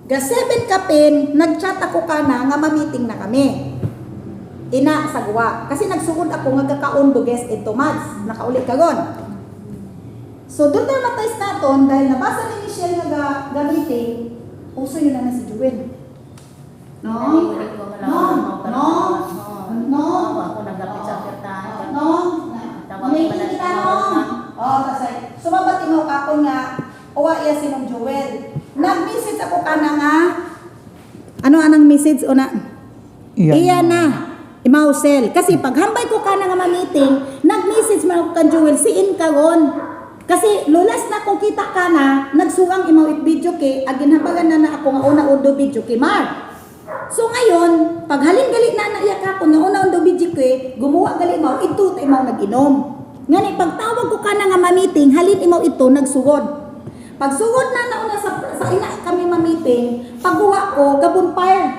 Speaker 1: Ga 7 kapin, nag-chat ako ka na nga ma-meeting na kami. Ina sagwa. Kasi nagsugod ako nga kakaon do guest into mads. Nakauli ka gon. So, doon dramatize na ton, dahil nabasa ni Michelle nga meeting, uso yun na si Joel. No?
Speaker 3: Ako nagapit sa kertahan.
Speaker 1: Mamimili kita, no? Oo, kasi sumabati mo ako nga, uwa iya sinong Joel. Nag-message ako ka na nga, ano anang message o na? Iya na. Imausel. Kasi paghambay ko ka na nga ma-meeting, nag-message man ako kan Joel, siin ka gon. Kasi lulas na kung kita ka na, nagsuwang imawit video ke, aginhabagan na ako nga una-undo video ke, Mar. So ngayon, pag halin-galit na naiyak ako nga una-undo video ke, gumawa gali mo, ito tayo mo nag-inom. Ngani, pagtawag ko ka na nga ma-meeting, halin imaw ito, nagsugod. Pagsugod na nauna sa ina kami ma-meeting, pagguwa ko, bonfire.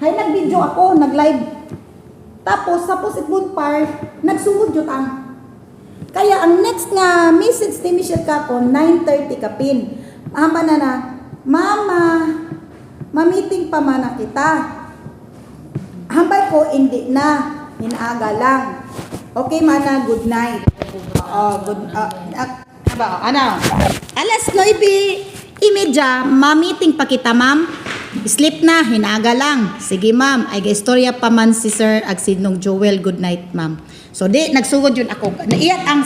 Speaker 1: Hay nag-video ako, nag-live. Tapos it bonfire, nagsugod yun ang. Kaya ang next nga message ni Michelle kako, 9:30 kapin. Ama na, Mama, ma-meeting pa man na kita. Hambay ko, hindi na. Hinaaga lang. Okay, mana, good night. Ano? Alas 9:30, ma-meeting pa kita, ma'am. Sleep na, hinaga lang. Sige, ma'am. Ay, istorya pa man si Sir Agsidnong Joel. Good night, ma'am. So, nagsugod yun ako. Iyat ang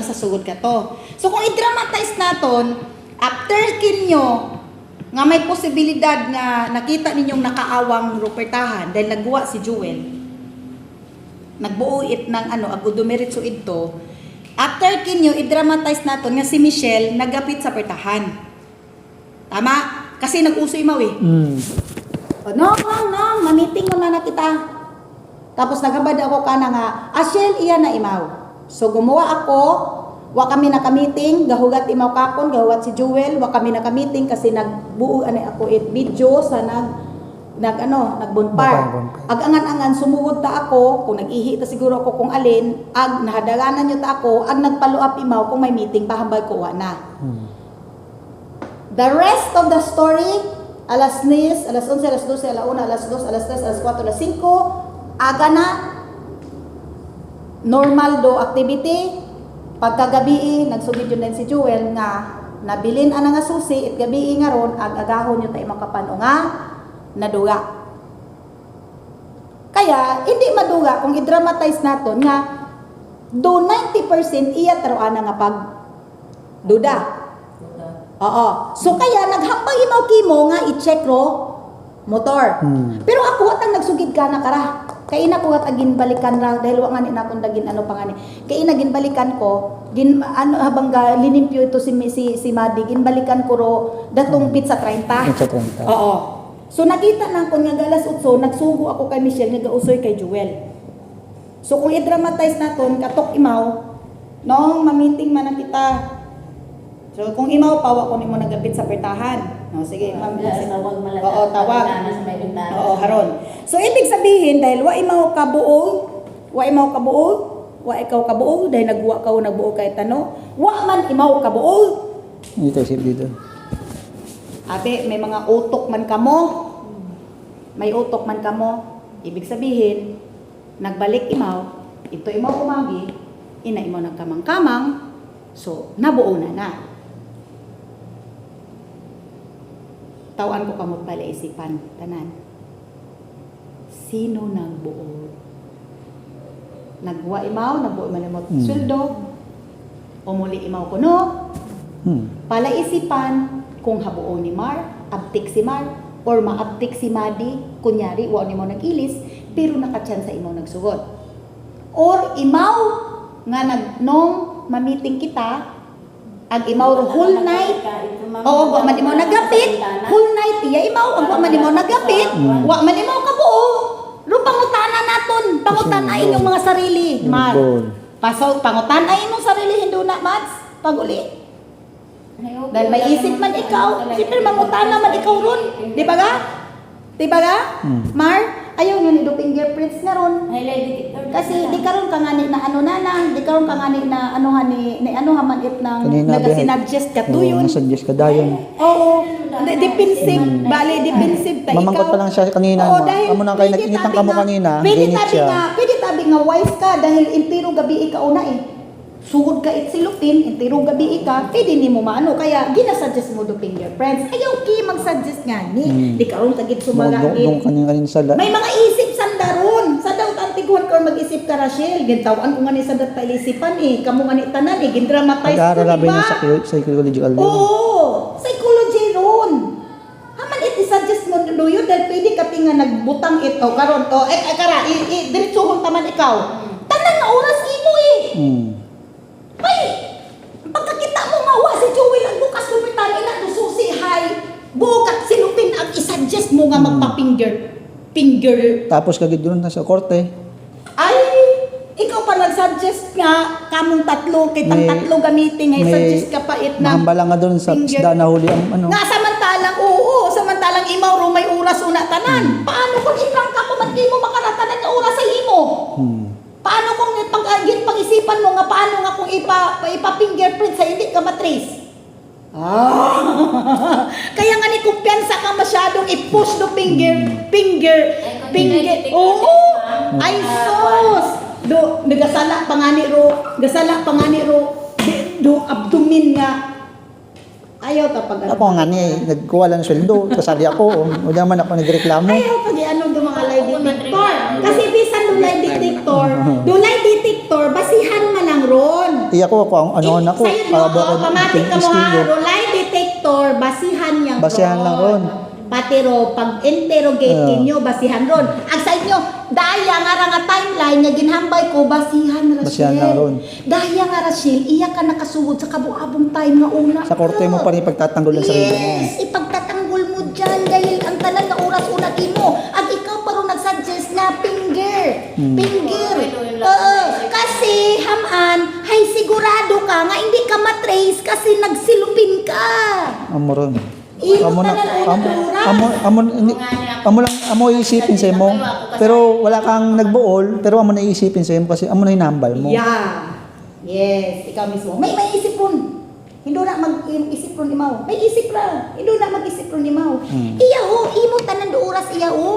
Speaker 1: sasugod ka to. So, kung i-dramatize naton, after kinyo, nga may posibilidad nga nakita ninyong nakaawang rupertahan dahil nagbuwa si Joel, nagbuo it ng agudumeritso ito. After kinyo, i-dramatize naton nga si Michelle nagapit sa pertahan. Tama? Kasi nag-uso imaw eh. No, ma-meeting mo na kita. Tapos naghabad ako ka na nga, Ashel, iya na imaw. So gumawa ako, wa kami naka-meeting, gahugat imaw kakon, gahugat si Joel, wa kami naka-meeting kasi nagbuo ako video sa nagbunpar. Ag-angan-angan sumugod ta ako, kung nag-ihi ta siguro ako kung alin, ag nahadalanan nyo ta ako, ag nagpaluap imaw kung may meeting, pahambay ko wa na. The rest of the story, alas 10, alas 11, alas 12, alas 1, alas 2, alas 3, alas 4, alas 5, aga na, normal do activity. Pagkagabi, nagsugid yun din si Joel nga, nabilin ana nga susi, it gabi nga ron, ag-agahon nyo tayo makapano nga, naduga. Kaya, hindi maduga kung i-dramatize naton nga, do 90% iya taruan nga pag duda. Oo. So kaya naghambay imaw kimo nga i-check ro motor. Pero ako watang nagsugid ka na kara. Kay ina ko agin balikan ra dahil wa nga ni nakon dagin pangani. Kay ina gin balikan ko habang linimpyo ito si Madi gin balikan ko ro datong pizza 30. Oo. So nakita na ko nga galas 8 nagsugo ako kay Michelle nga gausoy kay Joel. So kung i-dramatize naton katok imaw nong ma-meeting man na kita. So kung imaw pawa ko nimo nagapit sa pertahan. No, sige, ma'am.
Speaker 3: Tawag malata.
Speaker 1: Oo, tawag. Oo, haron. So ibig sabihin dahil wa imaw kabuo, wa ikaw kabuo dahil nagbuo kay tano, wa man imaw kabuo.
Speaker 4: Dito, isip dito.
Speaker 1: Abi, may mga utok man kamo. May utok man kamo. Ibig sabihin, nagbalik imaw, ito imaw kumagi, ina imaw nagkamang-kamang, so nabuo na. Tawan ko kamot pala isipan, tanan. Sino nagbuo? Nagwa imaw, nagbuo malimot sweldo, o muli imaw kuno, pala isipan kung habuo ni Mar, abtik si Mar, or maabtik si Madi, kunyari, wa ni mo nag-ilis, pero nakachansa imaw nagsugod. Or imaw, nga nung mamiting kita, ag imaw whole night, oo, wa man imaw nagapit, whole night, iya imaw, ang wa man imaw nagapit, wa man imaw kabuo. Ro pangutana naton, pangutana inyong mga sarili, Mar. Paso, pangutana inyong sarili, hindi na, Mads, pag-uli. Dahil may isip man ikaw, siyempre mangutana man ikaw ron. Di ba ga? Di ba ga? Mar, ayaw nga ni do fingerprints nga ron. Kasi di karon ka nga ni na ano na lang, di karon ka nga ni na ano ha ni ano ha man it nang nagasuggest ka to yun.
Speaker 4: Nasuggest ka dayon.
Speaker 1: Oo. Defensive, bali defensive ta ikaw.
Speaker 4: Mamangkot pa lang siya kanina.
Speaker 1: Oo, dahil
Speaker 4: Amo nang kay nag-initang kamo kanina, ginit siya.
Speaker 1: Pwede tabi nga wise ka dahil intiro gabi ikaw na eh. Sugod ka itsilupin, intiro gabi ka, pwede ni mo maano, kaya ginasuggest mo do fingerprints. Ayaw ki mag-suggest nga ni. Di karon tagit sumagagit.
Speaker 4: Dong kanina sala.
Speaker 1: May mga isip sandaron. Sa daw tantiguan ko mag-isip ka Rachel. Gintawan ko nga ni sa dat pailisipan eh. Kamu nga ni tanan eh. Gindramatize ko,
Speaker 4: Nag-aaral
Speaker 1: diba?
Speaker 4: sa psychological yun.
Speaker 1: Oo. Psychology ron. Haman iti-suggest mo do yun dahil pwede ka tinga nagbutang ito. Karon to. Kara, diretsuhon taman ikaw. Tanan na oras imo eh. Ay! Pagkakita mo nga wa si Joel ang bukas lupitan ina do susi hay. Bukat silupin ang isuggest mo nga magpa-finger.
Speaker 4: Tapos kagid yun sa korte.
Speaker 1: Ay, ikaw pa nag-suggest nga kamong tatlo, kitang
Speaker 4: May-
Speaker 1: tatlo gamitin nga i-suggest ka pa it na
Speaker 4: Mahambala nga doon sa
Speaker 1: finger.
Speaker 4: isda na huli ang ano.
Speaker 1: Nga samantalang samantalang imaw ro may oras una tanan. Paano kung iprang ka man di mo makaratanan nga oras sa imo? Paano kung pag-isipan mo nga paano nga kung ipa-fingerprint sa hindi ka matrace? Kaya nga ni kumpiyansa ka masyadong i-push do finger. Oo. Ay sus. Nagasala pangani ro. Do abdomen nga. Ayaw kapag
Speaker 4: Ako nga ni, nagkuha lang ng sweldo, kasali ako. O di naman ako nagreklamo.
Speaker 1: ayaw pag ano do mga lie detector. Kasi bisan do lie detector, basihan man lang ron.
Speaker 4: Iya ko ang ano ako.
Speaker 1: Sa'yo no, pamatik ka mo ha, ro lie detector, basihan yang
Speaker 4: Basihan lang ron.
Speaker 1: Pati ro, pag interrogate ninyo, basihan ron. Ang sa inyo, dahil nga timeline nga ginhambay ko, basihan Rachel.
Speaker 4: Basihan lang ron.
Speaker 1: Dahil nga Rachel, iya ka nakasugod sa kabuabong time nga una.
Speaker 4: Sa korte mo pa rin pagtatanggol ng sarili mo.
Speaker 1: Yes, ipagtatanggol mo dyan dahil ang tanan na oras una mo. At ikaw pa rin nagsuggest na finger. Kasi haman, hay sigurado ka nga hindi ka matrace kasi nagsilupin ka.
Speaker 4: Amo ron.
Speaker 1: Imo
Speaker 4: Amo na
Speaker 1: tanan oras.
Speaker 4: amo isipin sa mo. Pero wala kang nagbuol, pero amo na isipin sa mo kasi amo na hinambal mo.
Speaker 1: Yeah. Yes, ikaw mismo. May isip ron. Hindi na mag-isip ron imaw. May isip ra. Hindi na mag-isip ron imaw. Iya ho, imo tanan do oras iya ho.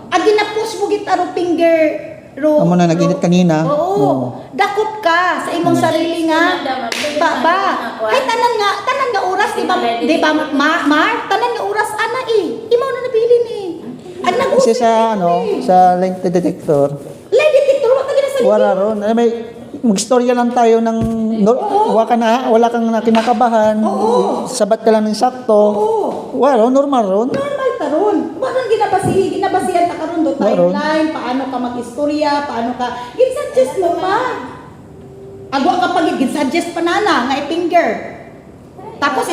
Speaker 1: Agi na push mo gitaro finger ro.
Speaker 4: Amo na nag-init kanina.
Speaker 1: Oo. Dakot ka sa imong sarili nga. Ba. Ay tanan nga oras di ba Mar? Tanan nga oras ana eh. Imaw na nabili ni. Ang nag-usap.
Speaker 4: Kasi sa sa lie detector,
Speaker 1: Lie detector wa tagi na sa
Speaker 4: wala ron. May magstorya lang tayo ng wala kang kinakabahan. Sabat ka lang ng sakto. Wala, normal ron.
Speaker 1: Normal taron. Walang ginabasihan ta karon do timeline, paano ka mag-istorya, paano ka gin-suggest mo pa. Agwa ka pag gin-suggest pa nana nga i-finger. Tapos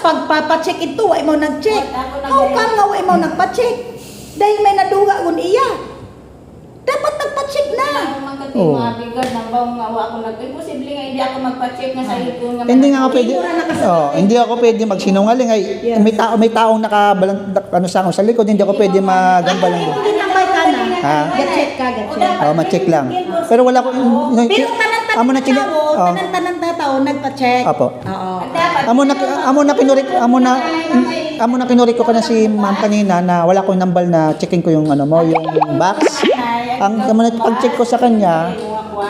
Speaker 1: pag check ito, wa mo nag-check. How come nga wa mo nagpa-check? Dahil may naduga gun iya. Dapat nagpa-check na.
Speaker 3: Ako man kasi
Speaker 4: Oo.
Speaker 3: mga bigad ng bawang nga ako imposible nga hindi ako magpa-check nga sa ito nga.
Speaker 4: Hindi nga ako pwede. Hindi ako pwede magsinungaling ay
Speaker 1: Yes.
Speaker 4: may taong ano sa akin sa likod, hindi ako pwede magambalang.
Speaker 1: Kung ginambay ka na,
Speaker 4: Ha?
Speaker 1: ga-check ka, ga-check.
Speaker 4: Oh, ma-check lang. Pero wala ko
Speaker 1: Pero
Speaker 4: amo na chine. Oh.
Speaker 1: tanan na tao nagpa-check.
Speaker 4: Apo.
Speaker 1: Oo.
Speaker 4: Amo na kinurik ko kana si ma'am kanina na wala ko nambal na checking ko yung ano mo, yung box. Ang pag-check ko sa kanya,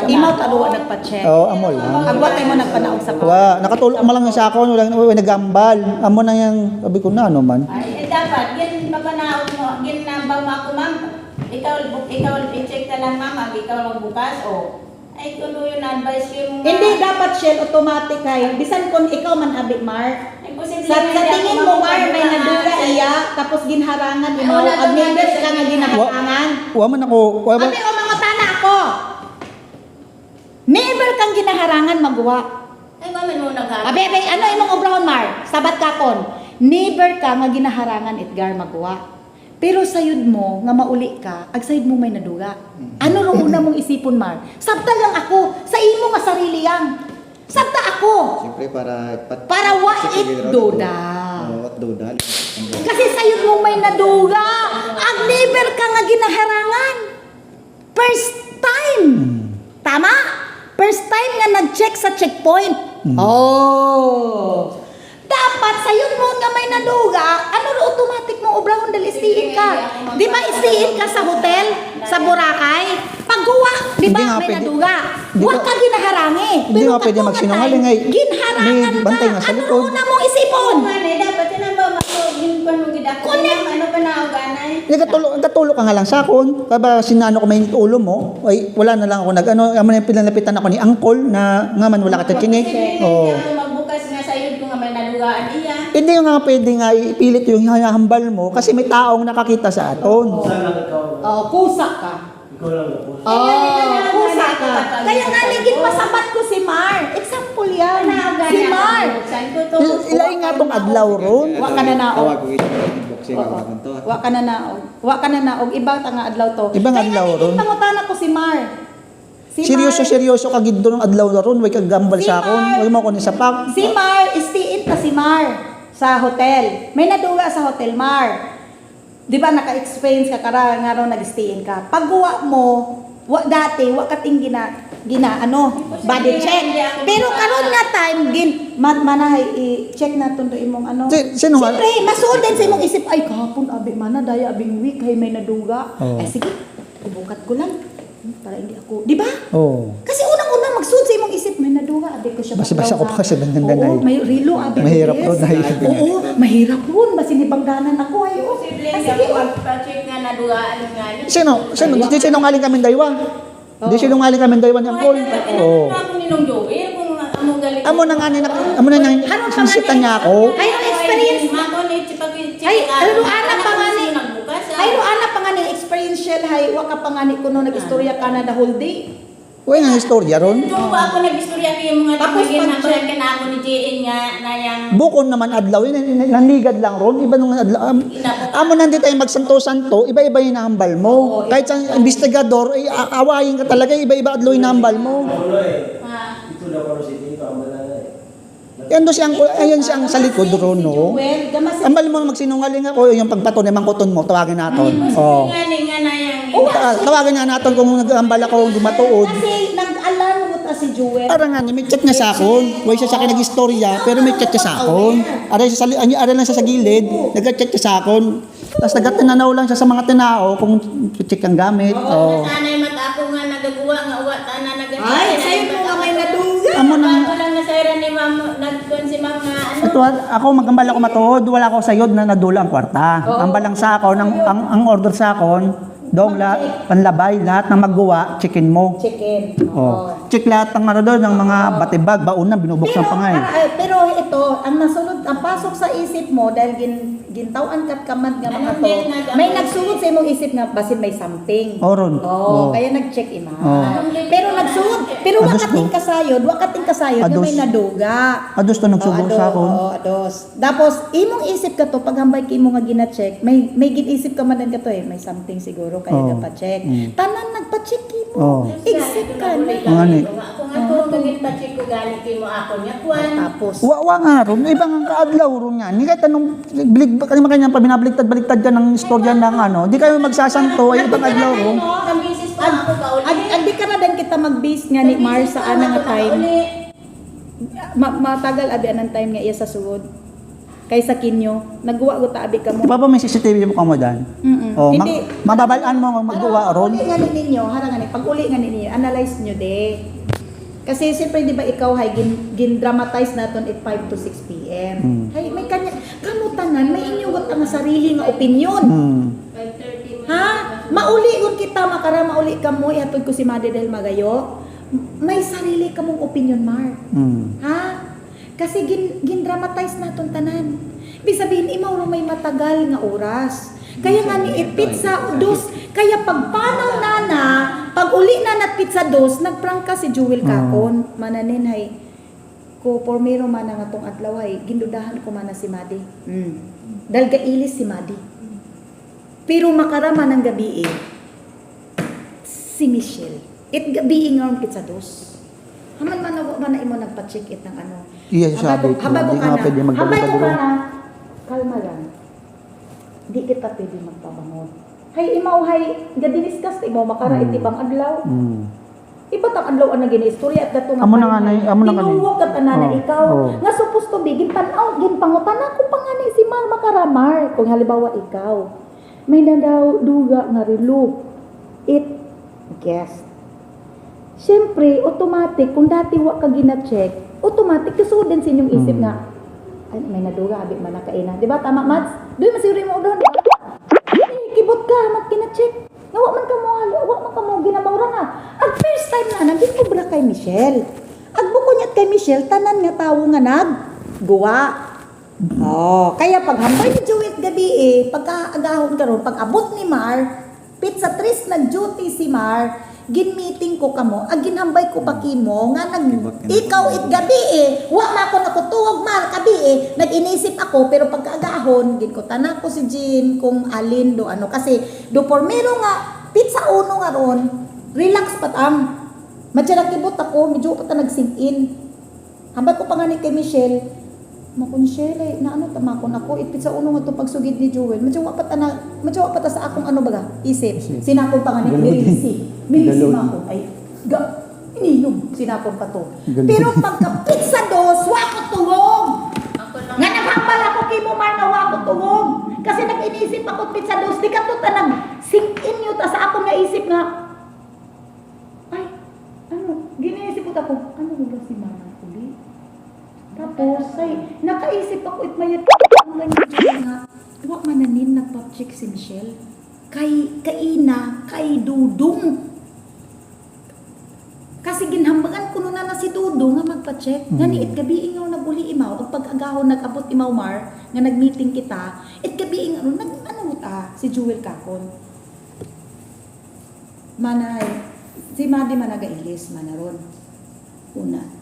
Speaker 1: Imaw taluwa nagpa-check.
Speaker 4: amo lang.
Speaker 1: Ang watay mo nagpanaog sa
Speaker 4: Nakatulog mo lang sa ako, wala nagambal. Amo na yung sabi ko na ano man.
Speaker 3: Ay, dapat, yan mapanaot mo, yan namba mo ako, ma'am. Ikaw, i-check ka lang, ma'am, ikaw magbukas, o. Ay, kuno yung advice yung...
Speaker 1: Hindi dapat shell automatic kayo. Bisan kung ikaw man abi Mar.
Speaker 3: Ay, posible
Speaker 1: Sa
Speaker 3: nga hindi
Speaker 1: tingin
Speaker 3: ako
Speaker 1: mo Mar may
Speaker 3: magbukas.
Speaker 1: nadula iya tapos ginharangan
Speaker 3: Ay,
Speaker 1: mo.
Speaker 3: wala
Speaker 1: Ag
Speaker 3: to,
Speaker 1: members ka nga
Speaker 3: Mar.
Speaker 1: ginaharangan.
Speaker 4: Wa man ako,
Speaker 1: Abi o mga tana ako. Never kang ginaharangan magwa.
Speaker 3: Ay, ma'am, ano naghahanap?
Speaker 1: Abi, ano imong obrahon Mar? Sabat ka kon. Never ka nga ginaharangan Edgar magwa. Pero sayod mo nga mauli ka, ag sayod mo may naduga. Ano ro una mong isipon Mar? Sabta lang ako sa imo nga sarili yang. Sabta ako.
Speaker 6: Siyempre
Speaker 1: Para wa it duda.
Speaker 6: What duda?
Speaker 1: Kasi sayod mo may naduga. Ag never ka nga ginaharangan. First time. Tama? First time nga nag-check sa checkpoint. Oh. Dapat sayod mo nga may naduga, ano ro automatic mo obrahon dahil istiin ka. Di ba istiin ka sa hotel, sa Boracay? Pagguwa, di
Speaker 4: Hindi
Speaker 1: ba
Speaker 4: nga
Speaker 1: may
Speaker 4: pwede.
Speaker 1: naduga?
Speaker 4: Hindi
Speaker 1: Huwag
Speaker 4: ko-
Speaker 1: ka ginaharangi.
Speaker 4: Hindi
Speaker 1: Pero
Speaker 4: nga pwede
Speaker 1: katong
Speaker 4: magsinungaling
Speaker 1: time,
Speaker 4: ay
Speaker 1: ginharangan
Speaker 4: may bantay nga sa
Speaker 1: Ano
Speaker 4: likod.
Speaker 1: ro una mong isipon?
Speaker 3: Ano, dapat yun ang ba, yung panong gidako.
Speaker 1: Connect.
Speaker 3: Ano pa na ako ganay?
Speaker 4: Katulog ka nga lang sa akon. Kaba sinano ko mainit ulo mo, ay wala na lang ako amo na yung pinalapitan ako ni Uncle na nga man wala ka chinik.
Speaker 3: Hindi
Speaker 4: Oh.
Speaker 3: ako magbukas nga sayod ko nga may nalugaan iya.
Speaker 4: Hindi nga pwede nga ipilit yung hinahambal mo kasi may taong nakakita sa aton.
Speaker 1: Oh, kusa ka. Kusa ka. Kaya nga ligid masabat ko si Mar. Example yan. Si Mar.
Speaker 4: Ilaing nga tong adlaw ron.
Speaker 1: Wa ka na naog.
Speaker 6: Tawag ko ito. Boxing ako naman to.
Speaker 1: Wa ka na naog. Wa ka na naog. Ibang tanga adlaw to.
Speaker 4: Ibang adlaw ron.
Speaker 1: Kaya pangutana ko si Mar.
Speaker 4: Seryoso ka gid doon ang adlaw na ron, way kagambal sa akon. Way mo ko ni sapak.
Speaker 1: Si Mar, istiin ta si Mar sa hotel. May naduga sa hotel Mar. Di ba naka-experience ka kara nga ron nag-stayin ka. Pagguwa mo, dati wa ka ting gina body check. Pero karon nga time manahay i-check naton to imong ano.
Speaker 4: Sino nga?
Speaker 1: Siyempre, masuod din sa imong isip ay kahapon abi mana daya abing week hay may naduga.
Speaker 4: Oh.
Speaker 1: Ay sige, ibukat ko lang para hindi ako, di ba?
Speaker 4: Oh.
Speaker 1: Kasi unang-unang magsuod sa imong isip, may naduga, abi ko siya.
Speaker 4: Basa-basa ko pa kasi bandan
Speaker 1: Oo,
Speaker 4: ay.
Speaker 1: may rilo, abi.
Speaker 4: Mahirap
Speaker 1: ko,
Speaker 4: ron,
Speaker 1: yes.
Speaker 4: ay.
Speaker 1: Oo, mahirap ron. Masinibangdanan ako, ay. Oh.
Speaker 3: Posible
Speaker 1: Ah,
Speaker 3: nga
Speaker 1: sige,
Speaker 3: ako magpa-check nga nalugaan nga.
Speaker 4: Di sinungaling kami daywa. Di sinungaling kami daywa ni Uncle.
Speaker 3: Oh.
Speaker 4: Oh.
Speaker 3: Ako ninong Joey, kung among galing.
Speaker 4: Amo na nga nang sinisita niya ako.
Speaker 1: Ay, ang experience. Ay, ano, anak pa nga ni- Ay, no, anak pa nga ni experiential, hay, wa ka pa nga ni kuno nag-istorya ka na the whole day.
Speaker 4: Way nga istorya ron.
Speaker 3: Doon pa ako nag-istorya kayo mga
Speaker 1: Tapos
Speaker 3: tamagin na
Speaker 1: pag-check.
Speaker 3: ka na ako ni JN nga na yung
Speaker 4: Bukon naman adlaw, nanigad lang ron. Iba nung adlaw. Amo nandito tayo magsanto-santo, iba-iba yung nahambal mo. Kahit sa investigador, ay awayin ka talaga, iba-iba adlaw yung nahambal mo. Yan doon siyang, ayun siyang sa likod ron, no?
Speaker 1: Well, gamas.
Speaker 4: Ambal mo magsinungaling ako, yung pagpatunay, mangkuton mo, tawagin natin. Oh.
Speaker 3: nga na yung
Speaker 4: Tawagin nga natin kung nag-ambal ako, dumatuod.
Speaker 1: Kasi nag-alarm mo ta si Jewel.
Speaker 4: Ara nga, may chat niya sa akon. Huwag siya sa akin nag-istorya, pero may chat niya sa akon. Ara lang siya sa gilid, nag-chat siya sa akon. Tapos nag-tinanaw lang siya sa mga tinao kung check ang gamit. Oh.
Speaker 3: sana yung mata ako nga nagagawa nga uwa sana nagagawa.
Speaker 1: Ay, sa'yo po nga may naduga.
Speaker 4: Amo na,
Speaker 3: Ako lang nasayra ni ma'am nagkon si ma'am nga ano.
Speaker 4: ito, ako magambal ako matuod, wala ako sayod na nadula ang kwarta. Ang balang sa akon, ang order sa akon, dong lahat, panlabay, lahat ng magguwa, checkin mo.
Speaker 1: Chicken.
Speaker 4: Oh. Check lahat ng ano doon, ng mga batibag, baon na, binubuksan pa nga eh.
Speaker 1: Pero ito, ang nasunod, ang pasok sa isip mo, dahil gintawan kat kamad nga mga to, may nagsunod sa imong isip nga, basin may something.
Speaker 4: Oron.
Speaker 1: Oh,
Speaker 4: Oh.
Speaker 1: kaya nag-check ima.
Speaker 4: Oh.
Speaker 1: Pero nagsunod, Pero
Speaker 4: Ados
Speaker 1: wakating
Speaker 4: to.
Speaker 1: kasayod, nga
Speaker 4: Ados.
Speaker 1: may naduga.
Speaker 4: Ados to nagsugo sa akon.
Speaker 1: Oo, ados. Tapos, imong isip ka to, pag hambay ka imo nga gina-check, may ginisip ka man ka to eh, may something siguro kaya
Speaker 4: Oo.
Speaker 1: ka pa-check.
Speaker 4: Mm.
Speaker 1: Tanan nagpa-check mo.
Speaker 4: Oo.
Speaker 1: Exit ka na.
Speaker 4: Mga ni.
Speaker 3: Kung ako maging pa-check ko galing mo ako niya, kuwan.
Speaker 1: Tapos,
Speaker 4: Wa nga ron, ibang ang kaadlaw ron nga. Ni kahit anong bilig ba kanima kanya pa binabaliktad-baliktad ka ng istorya ng ano, di kayo magsasanto ay ibang adlaw ron.
Speaker 3: Ang bisis pa ako kauli.
Speaker 1: adi ka na din kita mag-base nga ni Mar sa ana nga time. Matagal abi anang time nga iya sa sugod. Kaysa kinyo, nagguwa ko ta abi ka mo.
Speaker 4: Di ba ba may CCTV mo kamo dan? Oh,
Speaker 1: Hindi.
Speaker 4: mababalaan mo magduwa ron.
Speaker 1: Pag uli nga ninyo, harang nga ni, pag uli nga ninyo, analyze nyo de. Kasi siyempre di ba ikaw hay gin-dramatize naton at 5 to 6 p.m. Hay may kanya kamutanan, may inyugot ang sarili nga opinion.
Speaker 5: 5:30
Speaker 1: Ha? Mauli gud kita makara mauli ka mo ihatod ko si Madi dahil magayo. May sarili ka mong opinion, Mar. Ha? Kasi gin-dramatize naton tanan. Ibig sabihin imaw ro may matagal nga oras. Kaya nga ni pizza dos, kaya pagpanaw na pag uli na nat pizza dos, nagprank ka si Jewel Kakon, mananin hay. Ko pormero man nga tong adlaw hay, gindudahan ko man na si Madi. Dahil gailis si Madi. Pero makarama ng gabi si Michelle. It gabi nga ang pizza dos. Haman man na imo nagpa-check it ng ano.
Speaker 4: Iya sabi ko.
Speaker 1: Habay ko
Speaker 4: Di
Speaker 1: ka
Speaker 4: nga
Speaker 1: na.
Speaker 4: pwede
Speaker 1: Habay ko
Speaker 4: magbalik
Speaker 1: ka na. Kalma lang. Di kita pwede magpabangon. Hay imaw hay gadiniskas imaw makara itibang adlaw. Iba tang adlaw ang naginistorya at dato nga.
Speaker 4: Amo na nga na- amo na nga ni.
Speaker 1: Tinuwag ka tanana
Speaker 4: Oh,
Speaker 1: ikaw.
Speaker 4: oh.
Speaker 1: Nga supposed to be ginpanaw, ginpangutan ako pa nga ni si Mar makaramar. Kung halimbawa ikaw may nadaw duga nga relo. It guest. Siyempre, automatic, kung dati wa ka gina-check, automatic kasudin sa inyong isip nga, ay, may naduga, abi man nakaina. Di ba? Tama, Mads? Doon, masiri mo doon. Ay, kibot ka, mat gina-check. Nga, wa man ka mo ginabawra nga. Ang first time na, naging kay Michelle. Agbuko niya kay Michelle, tanan nga tawo nga nagguwa. Oh, kaya pag hambay ni Joey gabi pagkaagahon karon, pag abot ni Mar, pizza 3 nag-duty si Mar, gin-meeting ko kamo, ginhambay ko pa kimo nga ikaw it gabi wa ma ako nakutuwag Mar kabi nag-inisip ako pero pagkaagahon gin ko tanan ko si Jean kung alin do ano kasi do pormero nga pizza uno nga ron relax patang madya kibot ako medyo pa ta nag-sink in hambay ko pa nga ni kay Michelle Michelle, na ano tamakon ako, pizza uno nga to pagsugid ni Joel. Madya wa pa ta sa akong ano baga, isip. Sinakon pa nga ni Milisi mako. Ay, ininom, sinakon pa to.
Speaker 4: Galing.
Speaker 1: Pero pagka pizza dos, wa ko tuwog. Nga naghambal ako kay mo Mar nga wa ko tuwog. Kasi nag-inisip ako pizza dos, di ka to tanang sink in yun ta sa akong naisip nga. Ay, ano, giniisip ko ako, ano ba si Mar? Tapos, ay, nakaisip ako itmayat ang ganyan nga. Huwag mananin nagpa-check si Michelle. Kaina, kay Dudong. Kasi ginhambagan ko na si Dudong nga magpa-check. Nga ni itgabi ingaw naguli imaw. Ang pag-agahon nag-abot imaw Mar, nga nag-meeting kita, itgabi ingaw, ano ta, si Jewel Kakon. Manay, si Madi managailis, manaron. Una.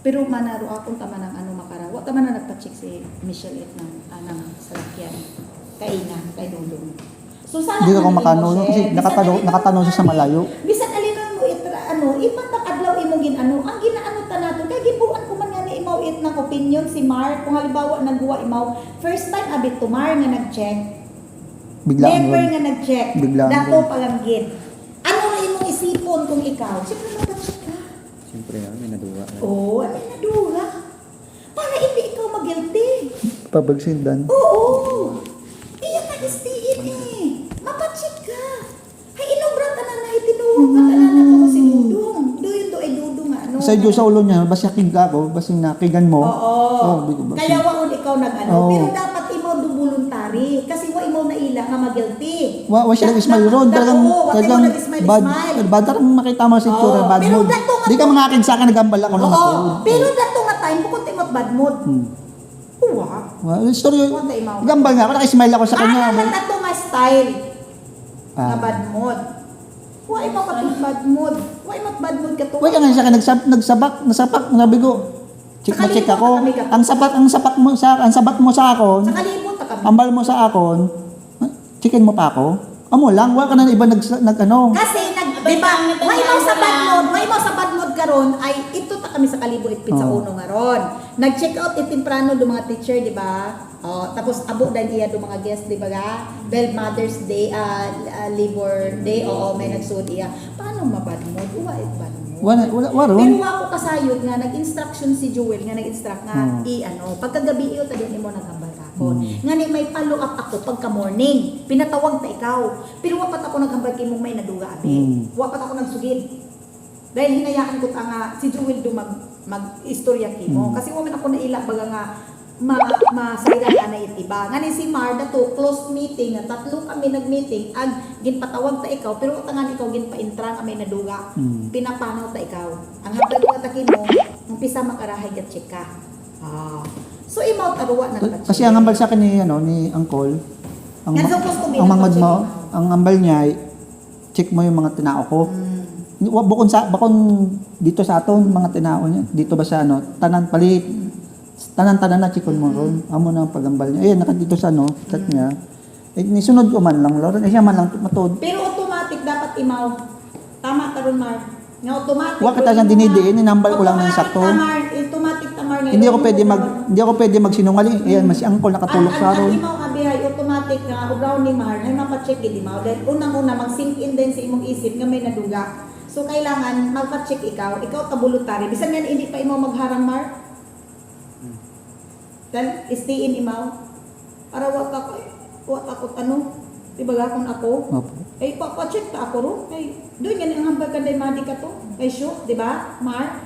Speaker 1: Pero manaro akong tama ng ano makara. Wa tama na nagpa-check si Michelle it ng anang salakyan. Kay Dudong. So sana
Speaker 4: Hindi ka makano kasi nakatanong siya sa malayo.
Speaker 1: Bisan alinon mo ipatak adlaw imong ginano. Ang ginaano ta nato kay gibuan ko man nga ni imaw it ng opinion si Mar kung halimbawa nagguwa imaw first time abit to Mar nga nag-check.
Speaker 4: Biglaan
Speaker 1: Never
Speaker 4: ron.
Speaker 1: nga nag-check.
Speaker 4: Biglaan
Speaker 1: Dato
Speaker 4: ron.
Speaker 1: palanggit. Ano na imong isipon kung ikaw? Siyempre magpa-check ka.
Speaker 6: Siyempre, may naduwa.
Speaker 1: Oo, ano na dura? Para hindi ikaw mag-guilty.
Speaker 4: Pabagsindan.
Speaker 1: Oo. Iyan na istiin Mapacheck ka. Hay inobra ka na itinuwag ka na ko si Dudong. Doon ay Dudong nga. Ano,
Speaker 4: Sa Diyos sa ulo niya, basta kiga ko, basta nakigan mo.
Speaker 1: Oo.
Speaker 4: bigo ba?
Speaker 1: Kaya waon ikaw nag-ano.
Speaker 4: Oo.
Speaker 1: Pero dapat imo do voluntary. Kasi wa imo na ila nga mag-guilty.
Speaker 4: Wa siya nag-smile ron. Talagang bad tarang makita mo si Tura,
Speaker 1: Oo,
Speaker 4: bad
Speaker 1: pero
Speaker 4: mood.
Speaker 1: dato nga
Speaker 4: Di ka
Speaker 1: to-
Speaker 4: mga akin sa akin, nagambal ako ng ako.
Speaker 1: Oo. Pero dato nga time bukod timot bad mood. Uwa.
Speaker 4: Story,
Speaker 1: Wala imaw.
Speaker 4: gambal nga ako, nakismile ako sa kanya.
Speaker 1: Ano na dato nga style?
Speaker 4: Ah.
Speaker 1: Nga bad mood. Why mo ka bad mood? Why mo bad mood ka to?
Speaker 4: Wala nga siya nasapak, sabi ko. Check na check ako. Ang sapat mo sa akon,
Speaker 1: Sa kalibot ta kami.
Speaker 4: ambal mo sa akon, checkin mo pa ako. Amo lang, wala ka na iba nag-ano.
Speaker 1: Kasi diba, why mo sa bad mood karon ay ito ta kami sa kalibo itpin sa
Speaker 4: Oh.
Speaker 1: uno nga ron. Nag-check out temprano do mga teacher, di ba? Oh, tapos abo dan iya do mga guest, di ba ga? Dahil Mother's Day, Labor Day, oo, may nagsuot iya. Paano mabad mood? Why bad mood?
Speaker 4: Wala
Speaker 1: Pero
Speaker 4: ron.
Speaker 1: ako kasayod nga nag-instruction si Jewel nga nag-instruct nga pagkagabi iyo tadi nimo naghambal ka ako. Nga ni may follow up ako pagka morning. Pinatawag ta ikaw. Pero wa pat ako naghambal kay mong may naduga abi. Wa pat ako nagsugid. Dahil hinayaan ko ta nga si Jewel do mag-istorya kimo kasi wa man ako naila baga nga masayran anay iba. Nga ni si Marda to closed meeting nga tatlo kami nag-meeting ag ginpatawag ta ikaw pero tangan ikaw ginpa-intra kami naduga. Pinapanaw ta ikaw. Ang hapon ko ta kimo umpisa makarahay gat check ka. So imaw taruwa na ta.
Speaker 4: Kasi ang ambal sa akin ni Uncle,
Speaker 1: Yan, suppose to be
Speaker 4: ang mangod
Speaker 1: check
Speaker 4: mo, ang ambal niya ay check mo yung mga tinao ko. Bakon dito sa aton mga tinao niya. Dito ba sa tanan palit. Tanan na chikon mo ron. Amo na ang pagambal niya. Ayun, nakadito sa chat niya. Nisunod ko man lang loro. Siya man lang matod.
Speaker 1: Pero automatic dapat imaw. Tama karon Mar. Nga automatic.
Speaker 4: Wa kita siyang dinidiin, inambal ko lang ng sakto.
Speaker 1: Automatic tamar nga.
Speaker 4: Hindi ako pwede magsinungaling. Ayan, mas Uncle nakatulog sa ron.
Speaker 1: Ang imaw nga bihay automatic nga ubraw ni Mar ay mapa-check gid imaw. Dahil unang-una mag-sink in din sa imong isip nga may naduga. So kailangan magpa-check ikaw tabuluntary. Bisan nga hindi pa imaw magharang Mar. Then stay in imaw. Para wa ka ko diba gakon ako?
Speaker 4: Opo.
Speaker 1: Ay pa-check ta ako ron. Ay doon yan ang hambal ka day madi ka to. Ay shoot, di ba? Mar,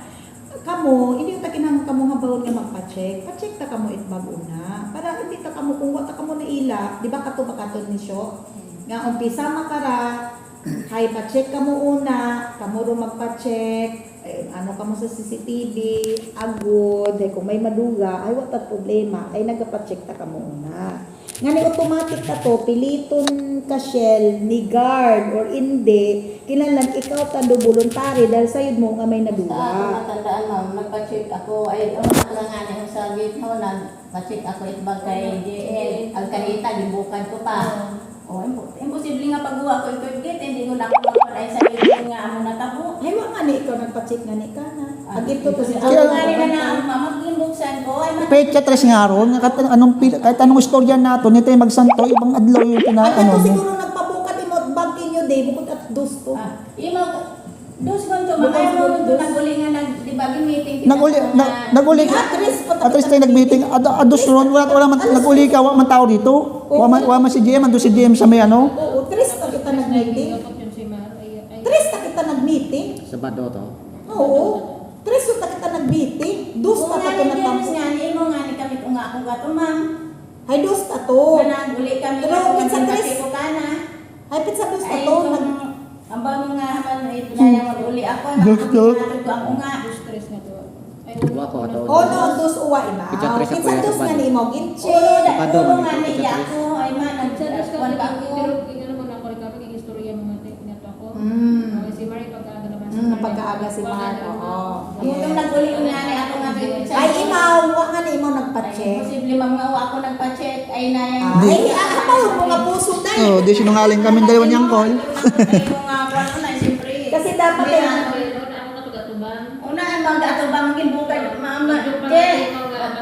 Speaker 1: kamo, hindi yung takinang kamo habawon nga magpa-check. Pa-check ta kamo itbag una. Para hindi ta kamo kung wata kamo na ila, di ba kato bakaton ni Syo? Nga umpisa makara, hay pa-check kamo una, kamo ro magpa-check. Ay, ano kamo sa CCTV, agod, ay kung may maduga, ay wata problema, ay nagpa-check ta kamo una. Nga ni automatic ka to, piliton ka Shell, ni guard or hindi, kinahanglan ikaw tando voluntary dahil sayod mo nga may
Speaker 3: Sa ako
Speaker 1: naduga.
Speaker 3: matandaan ma'am, nagpa-check ako, ay una lang nga na sa gate ho, nagpa-check ako itbag kay JL, ang kanita, gibukan ko pa. Imposible nga pagbuha ko ito gate, hindi ko na ako maparay sa gate nga amo natabo.
Speaker 1: Ay, wa nga ni ikaw nagpa-check nga ni ka na. Agito to si
Speaker 3: Ako nga rin na mamaglimbuksan ko, ay
Speaker 4: Pecha tres nga ron, kahit anong istorya nato, nito yung magsanto, ibang adlaw yung
Speaker 1: At ito
Speaker 4: mo.
Speaker 1: siguro nagpabukat mo bag inyo day, bukod at dos to.
Speaker 3: Dos ko to, makaya mo ito naguli nga di ba, meeting
Speaker 4: Naguli
Speaker 1: At least
Speaker 4: tayo nag-meeting, ados ron, wala man, naguli ka, wala man tao dito. Wala man si GM, ando si GM sa may
Speaker 1: Oo, tres ta kita nag-meeting.
Speaker 5: Dapat yun si Mar.
Speaker 1: Tres ta kita nag-meeting.
Speaker 6: Sabado to.
Speaker 1: Oo. Tres ta kita nag-meeting. Dos ta
Speaker 3: Kung nga
Speaker 1: to
Speaker 3: ni
Speaker 1: na
Speaker 3: James nga, ni mo nga ni kami kung nga ako gato ma'am.
Speaker 1: Hay dos ta to.
Speaker 3: Naguli kami
Speaker 1: Pero
Speaker 3: kung
Speaker 1: pinsa
Speaker 3: hindi
Speaker 1: tres.
Speaker 3: kasi ko ka na.
Speaker 1: Hay pizza dos ta
Speaker 3: Ay,
Speaker 1: to.
Speaker 3: ang bago nga haman ay pinaya mag-uli ako. Nakapagpapatid ko ako nga.
Speaker 5: Stress nga to. Ay,
Speaker 6: Wa ko ato.
Speaker 1: Oh no, dos uwa iba.
Speaker 6: Pizza tres ako
Speaker 1: Pizza
Speaker 6: yan,
Speaker 1: dos nga
Speaker 6: sabado.
Speaker 1: ni mo
Speaker 3: Ulo
Speaker 1: ginche.
Speaker 6: Sabado,
Speaker 3: ulo nga
Speaker 6: manito,
Speaker 3: niya
Speaker 6: pizza
Speaker 3: ako. Ay ma, nagkuhan pa ako.
Speaker 5: Yung istorya mga nga ako. Si Mar, pagkaaga naman
Speaker 1: Pagkaaga si Mar. Oo.
Speaker 3: Yung nag-uli nga ni ako nga kay Pizza.
Speaker 1: Ay imaw, wa nga ni mo nagpa-check.
Speaker 3: Posible ma'am nga ako nagpa-check. Ay na yan.
Speaker 1: Ay, akapaw mo nga puso dai.
Speaker 4: Oh, di sinungaling kami dalawa niyang call.
Speaker 3: Ay mo nga ako na siyempre.
Speaker 1: Kasi dapat
Speaker 3: May
Speaker 1: ay
Speaker 3: ano,
Speaker 5: Ako na to gatubang.
Speaker 3: una ang mga ato bang gibukan mama. Ke.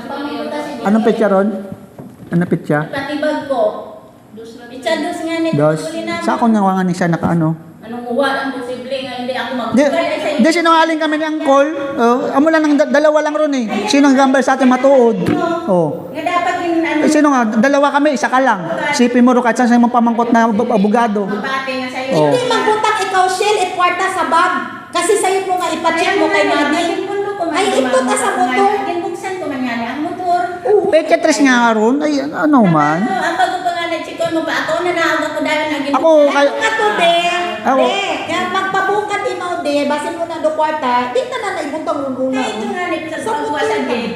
Speaker 3: Pamunta si
Speaker 4: Anong petsa ron? Anong petsa?
Speaker 3: Patibag ko. Pizza dos nga ni
Speaker 4: Dos.
Speaker 3: uli namin.
Speaker 4: Sa akong nawangan ni siya nakaano.
Speaker 3: Anong uwa ang posible nga hindi ako
Speaker 4: Di,
Speaker 3: magbukay ay sa
Speaker 4: di sinungaling kami ni Uncle. Amo lang dalawa lang ron eh. Sino ang gambal sa atin matuod? Oh.
Speaker 3: nga dapat yung ano
Speaker 4: Sino nga? Dalawa kami, isa ka lang. Sipin mo ro kahit saan sa mga pamangkot na abogado.
Speaker 3: mabate nga sa'yo.
Speaker 4: Oh.
Speaker 1: hindi magbutang ikaw Shell at kwarta sa bag. Kasi sayod mo nga ipa-check mo kay Madi. Ay, ito ta sa motor.
Speaker 3: Ginbuksan ko man nga ni ang motor.
Speaker 4: Petsa tres nga ron. Ay, ano man.
Speaker 3: Ang bago pa nga nagsikon mo pa ako na naawag ako dahil naging
Speaker 4: Ako,
Speaker 1: Ano nga to, de?
Speaker 4: Ako.
Speaker 1: De, kaya magpabukat imaw, de, basin mo na do kwarta, di na naibutang runguna.
Speaker 3: Ay, ito nga ni sa pagbuwa sa gate.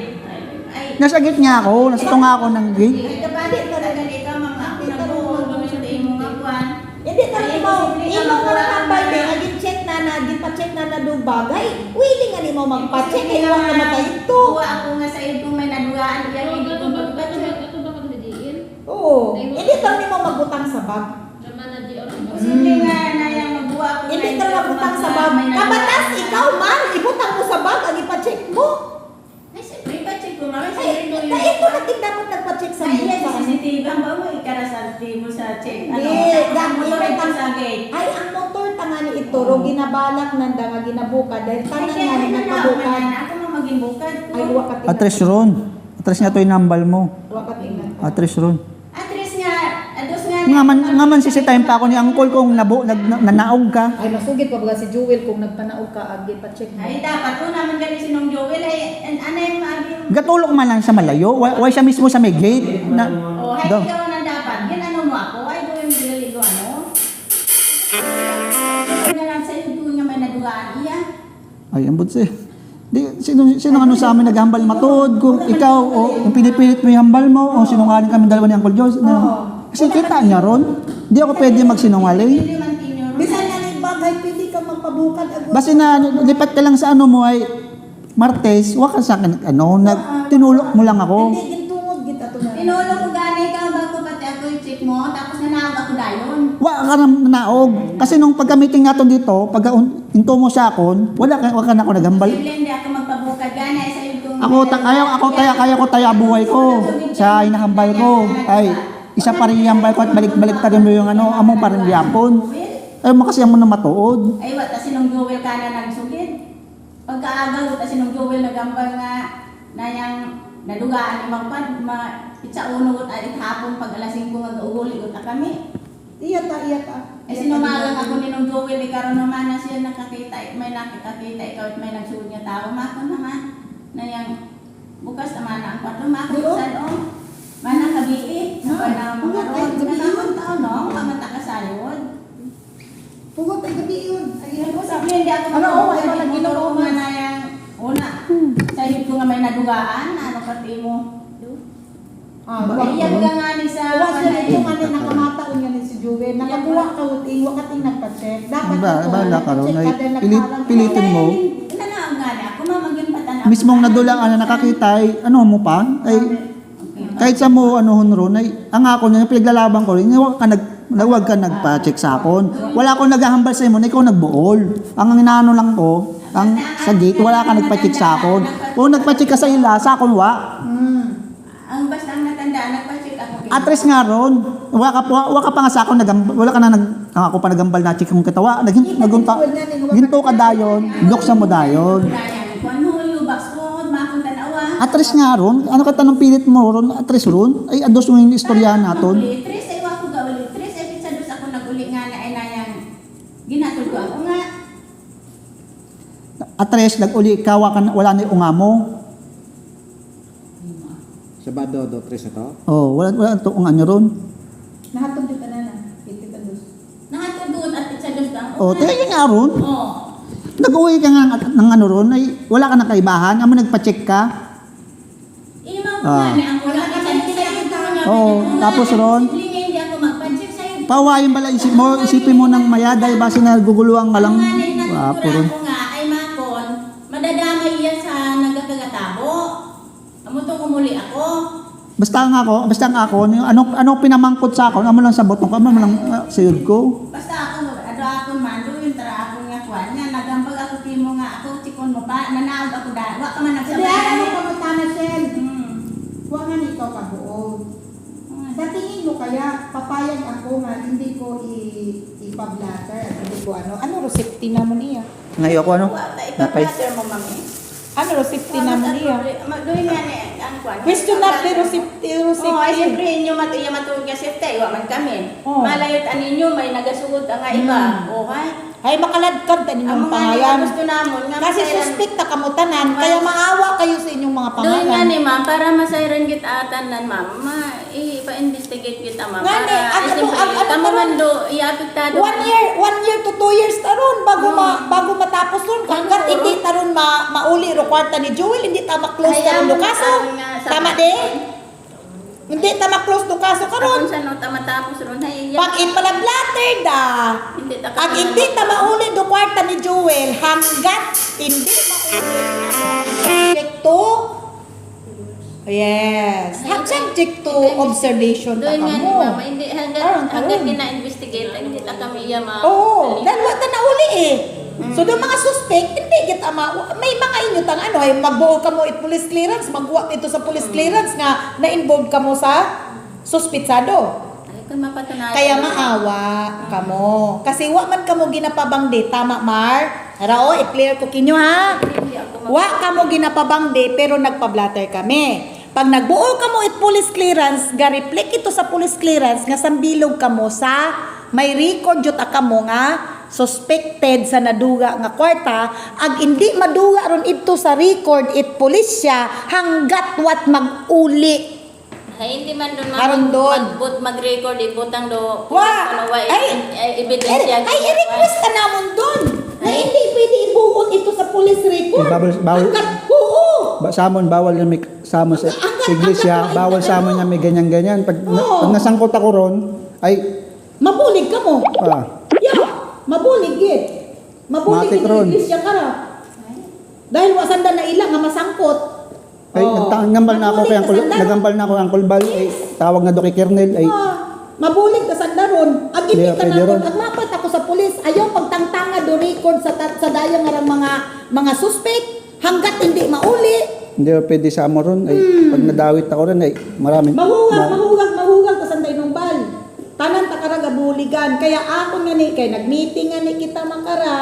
Speaker 3: Ay,
Speaker 4: Nasa gate nga ako. Nasa tunga ako ng gate.
Speaker 3: ay, kapatid talaga ni ka, mga ako na buong, hindi mo nga kwan.
Speaker 1: Hindi ka ni mo, imo ka na nambal de, agin check na agin pa-check na do bagay. Willing nga ni mo magpa-check kay wa ka matay ito.
Speaker 3: Kuha ako nga sa iyo kung may nadugaan, yan hindi ko magpa-check.
Speaker 5: Ito ba kung didiin?
Speaker 1: Oo. Hindi ka ni mo magbutang sa bag.
Speaker 5: Naman na di oras.
Speaker 3: Hindi nga na yung magbuha ako.
Speaker 1: Hindi ka magbutang sa bag. Kabatas ikaw man, ibutang mo sa bag, agin pa-check mo.
Speaker 3: Ay, siyempre, pa-check ko mami.
Speaker 1: Ay, ito na tingnan mo nagpa-check sa
Speaker 3: Ay, yan,
Speaker 1: buka.
Speaker 3: CCTV. Ang ba mo, ikarasal mo sa check. Ano,
Speaker 1: Hindi,
Speaker 3: ang
Speaker 1: dami
Speaker 3: motor
Speaker 1: rin
Speaker 3: ito sa gate.
Speaker 1: Ay, ang motor tanga ni ito, ro ginabalak nanda nga ginabuka dahil
Speaker 3: Ay,
Speaker 1: tanan
Speaker 3: kaya
Speaker 1: nga ni
Speaker 3: ano na,
Speaker 1: nagpabukan.
Speaker 3: ako mo maging bukad ko.
Speaker 1: Ay, huwa ka tingnan.
Speaker 4: Atres ron. Atres nga to yung nambal mo.
Speaker 1: Huwa ka tingnan.
Speaker 4: Atres ron.
Speaker 3: Atres nga, ados nga.
Speaker 4: Nga man sisitayin pa ako ni Uncle kung nanaog ka.
Speaker 1: Ay, masugid pa ba si Jewel kung nagtanaog ka, agin pa-check mo.
Speaker 3: Ay, dapat ko naman galing sinong Joel. Ay, ano yung maabi yung...
Speaker 4: Gatulok man lang sa malayo. Why siya mismo sa may gate? Na,
Speaker 3: Oh, ay,
Speaker 4: daw.
Speaker 3: ikaw na dapat. Ginano mo ako. Ay, doon yung bilaligo, ano? Ano lang sa iyo doon nga may nadugaan iya.
Speaker 4: Ay, ambot siya. Di, sino ano sa amin naghambal matod? Kung ikaw, o kung pinipilit mo yung hambal mo, o sinungaling kami dalawa ni Uncle Joe. Kasi kita niya ron. Di ako pwede magsinungaling.
Speaker 3: Hindi man tinyo.
Speaker 1: Bisan nga ni bagay, pwede ka magpabukad agad.
Speaker 4: Basta na lipat ka lang sa ano mo ay Martes, waka sa akin, tinulok mo lang ako.
Speaker 1: Hindi, gintungod kita to na.
Speaker 3: Tinulong ko gani ka bago pati ako yung check mo, tapos nanawag ako dayon.
Speaker 4: Wala ka nang naog. Kasi nung pagka-meeting natin dito, pagka into mo sa akon, wala ka na ako naghambal.
Speaker 3: Simple, hindi ako magpabukad gani. Sa iyo kung...
Speaker 4: Kaya ko tayo buhay ko sa hinahambal ko. Ay, isa pa rin yung hambal ko at balik-balik tayo mo yung ano, among parang yapon. Ay, makasi mo na matuod.
Speaker 3: Ay, wata sinong Joel ka na nagsugid. Pagkaagaw, wata sinong Joel nagambal nga na yung nadugaan ni Magpad, pitsa unod at hapon pag alas 5 nga gauguli uta kami.
Speaker 1: Iya ta.
Speaker 3: Ay sinumagang ako ni nung Joel, ikaw naman na siya nakakita, may nakita ikaw at may nagsuod niya tao. Mako naman, na yung bukas naman na ang kwarto, mako sa doon. Manang kabii, na mga ron, nanamang tao no, kamata ka sa liwod.
Speaker 1: Pugot ay gabi yun. Ay,
Speaker 3: Ay, sabi hindi ako
Speaker 1: Ano,
Speaker 3: makauwi,
Speaker 1: ay,
Speaker 3: hindi
Speaker 1: ginoo
Speaker 3: ko nga na yung una. Sa hip ko nga may nadugaan, ano pati mo.
Speaker 1: Ah,
Speaker 3: Iyan ka nga ni sa...
Speaker 1: Wa siya ito nga ni nakamataon nga ni si Jewel. Nakabuwa ka uting, wakating nagpa-check. Dapat
Speaker 4: Bahala ka ron. Ay,
Speaker 1: kada
Speaker 4: pilitin mo.
Speaker 3: Nanaang nga na, ako mamagyan patan.
Speaker 4: Mismong nadulang na nakakita ay, ano mo pa? Ay, kahit sa mo, ano ron, ay, ang ako niya, pinaglalaban ko rin, huwag ka nagpa-check sa akon. Wala akong naghahambal sa imo, na ikaw nagbuol. Ang inaano lang ko, ang sa gate, wala ka nagpa-check sa akon. Kung nagpa-check ka sa ila, sa akon wa.
Speaker 3: Ang basta ang natandaan, nagpa-check ako.
Speaker 4: Atres nga ron. Waka pa nga sa akon, wala ka na ako pa nagambal na check kong katawa. Ginto ka dayon, luksa mo dayon.
Speaker 3: Kung ano yung box ko, makong tanawa.
Speaker 4: Atres nga ron, ano ka tanong pilit mo ron, atres ron, ay ados mo yung istoryahan naton.
Speaker 3: Tres ay wako gawali. Tres ay pizza dos ako naguli nga na ay nayang ginatod ko ako nga.
Speaker 4: Atres, nag-uli ka, wala na yung unga mo.
Speaker 6: Sa Bado, Tres na to?
Speaker 4: Oh, wala to unga nyo ron.
Speaker 1: Nahatod yung kanana. Ititandos.
Speaker 3: Nakatod doon at pizza dos lang.
Speaker 4: Oh, tingnan nyo nga ron.
Speaker 3: Oo.
Speaker 4: Nag-uwi ka nga ng ano ron, ay wala ka na kaibahan, amo nagpa-check ka.
Speaker 3: Imaw ko nga ni ang wala ka sa
Speaker 4: Oo, tapos ron,
Speaker 3: hindi ako magpa-check sa'yo.
Speaker 4: pawayin bala isipin mo ng mayaday, base na guguluhan ka lang. Wapo ron.
Speaker 3: Ako nga ay makon, madadamay yan sa nagkakagatabo. Amo to kumuli ako.
Speaker 4: Basta nga ako, yung ano pinamangkot sa ako, amo lang sabot ko, amo lang sayod ko.
Speaker 3: Basta ako, ako mando yung tara ako nga kwan nga. Nagambag ako timo nga ako, tikon mo pa, nanaog ako dahil. Wa ka man
Speaker 1: Hindi, alam mo
Speaker 3: nagsabay.
Speaker 1: kamusta na, Shell.
Speaker 3: Hmm.
Speaker 1: Huwag nga nito kabuod. Sa tingin mo kaya, papayag ako nga, hindi ko ipablatter at hindi ko ano. Ano, resepti na mo niya?
Speaker 4: Ngayon ako ano? Napay.
Speaker 3: Ipaplasher mo, mami.
Speaker 1: Ano, resepti na mo niya?
Speaker 3: Doon nga ni, ang kwan.
Speaker 1: Question na, resepti.
Speaker 3: Oo, ay siyempre, inyo matulog nga siyempre, iwa man kami.
Speaker 1: Oo.
Speaker 3: Malayot aninyo, may nagasugod ang nga iba. Okay?
Speaker 1: Ay, makaladkad tanin
Speaker 3: Ang
Speaker 1: yung
Speaker 3: mga
Speaker 1: pangalan.
Speaker 3: gusto namon nga
Speaker 1: Kasi
Speaker 3: masayran-
Speaker 1: suspect na kamutanan, kaya maawa kayo sa inyong mga
Speaker 3: Doon nga
Speaker 1: pangalan.
Speaker 3: ni ma'am, para masayran kita atanan ma'am, ipa-investigate kita ma'am.
Speaker 1: Nga ni,
Speaker 3: Para, siyempre, tama man do, i-apektado.
Speaker 1: 1 year to 2 years taron bago matapos ron. Hanggat hindi taron mauli ro kwarta ni Joel, hindi ta ma-close taron do kaso. Tama din? Hindi ta ma-close do kaso
Speaker 3: Karon
Speaker 1: karon.
Speaker 3: sa no matapos ron hay
Speaker 1: Pag ipalablatter da,
Speaker 3: Hindi ta
Speaker 1: at hindi ta mauli do kwarta ni Joel hanggat hindi mauli subject to yes, subject to observation ta
Speaker 3: Doon nga ni
Speaker 1: kamo.
Speaker 3: mama, hindi
Speaker 1: Karon,
Speaker 3: hanggat
Speaker 1: karon.
Speaker 3: kina-investigate, hindi ta kami iya ma.
Speaker 1: Oo, dahil wala na uli eh. So, do mga suspect, hindi kita may mga inyo tang ano, ay magbuo ka mo it police clearance, magbuo ito sa police clearance nga na-involved ka mo sa suspitsado.
Speaker 3: Ay, kung mapatunayan.
Speaker 1: Kaya maawa ka mo. Kasi wa man ka mo ginapabangde, tama Mar? Rao, i-clear ko kinyo ha.
Speaker 3: Hindi ako
Speaker 1: Wa ka mo ginapabangde pero nagpa-blatter kami. Pag nagbuo ka mo it police clearance, ga-reflect ito sa police clearance nga sambilog ka mo sa may record jud ka mo nga suspected sa naduga nga kwarta ag hindi maduga ron ito sa record it pulisya hanggat wat mag-uli.
Speaker 3: Ay, hindi man doon
Speaker 1: Karon doon.
Speaker 3: mag-record, ibutang do.
Speaker 1: Wa!
Speaker 3: Ay, ebidensya.
Speaker 1: Ay, i-request ka namon doon. Na hindi pwede ibuon ito sa police record.
Speaker 4: Bawal.
Speaker 1: Hanggat, oo.
Speaker 4: Samon, bawal na may samon sa iglesia, bawal samon na may ganyan-ganyan. Pag nasangkot ako ron, ay,
Speaker 1: Mabulig ka mo. Yeah, mabulig gid. Mabulig
Speaker 4: Matik
Speaker 1: gid
Speaker 4: ron.
Speaker 1: iglesia ka ra. Dahil wasanda na ila nga masangkot.
Speaker 4: ay, nagambal na ako kay nagambal na ako ang kulbal, ay, tawag na do kay Kernel, ay,
Speaker 1: Mabulig ka sanda ron. Ag hindi
Speaker 4: Di,
Speaker 1: ka
Speaker 4: pwede
Speaker 1: na
Speaker 4: ron.
Speaker 1: ag mapat ako sa pulis. Ayaw pagtangtanga do record sa dayang nga mga suspect hanggat hindi mauli.
Speaker 4: hindi ako pwede sa amo ron, ay, pag nadawit ako ron, ay, maraming,
Speaker 1: Mahuwag ka sanday nung bal. Tanan ta karaga buligan. Kaya ako nga ni kay nagmeeting nga ni kita makara.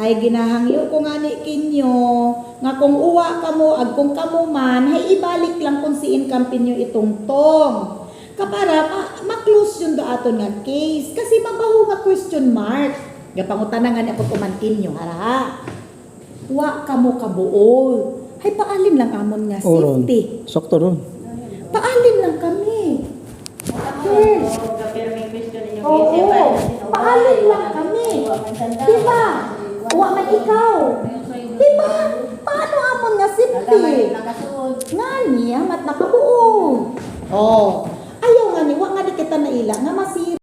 Speaker 1: Hay ginahangyo ko nga ni kinyo nga kung uwa ka mo ag kung kamo man hay ibalik lang kung siin kampinyo itong tong. Kapara ma-close yun do aton nga case kasi mabaho nga question mark. Gapangutanan nga ni ako pumangkin nyo hara. Wa ka mo kabuol. Hay paalin lang amon nga
Speaker 4: oron,
Speaker 1: safety.
Speaker 4: sakto ron.
Speaker 1: Paalin lang kami. Yes.
Speaker 3: Kapirming question ninyo.
Speaker 1: Oo. Paalin lang kami. Diba? Uwa man ikaw. Diba? Paano amon nga safety?
Speaker 3: Nakasuod.
Speaker 1: Nga niya, mat nakabuo. Oh. Ayaw nga ni, wa nga di kita naila nga masira.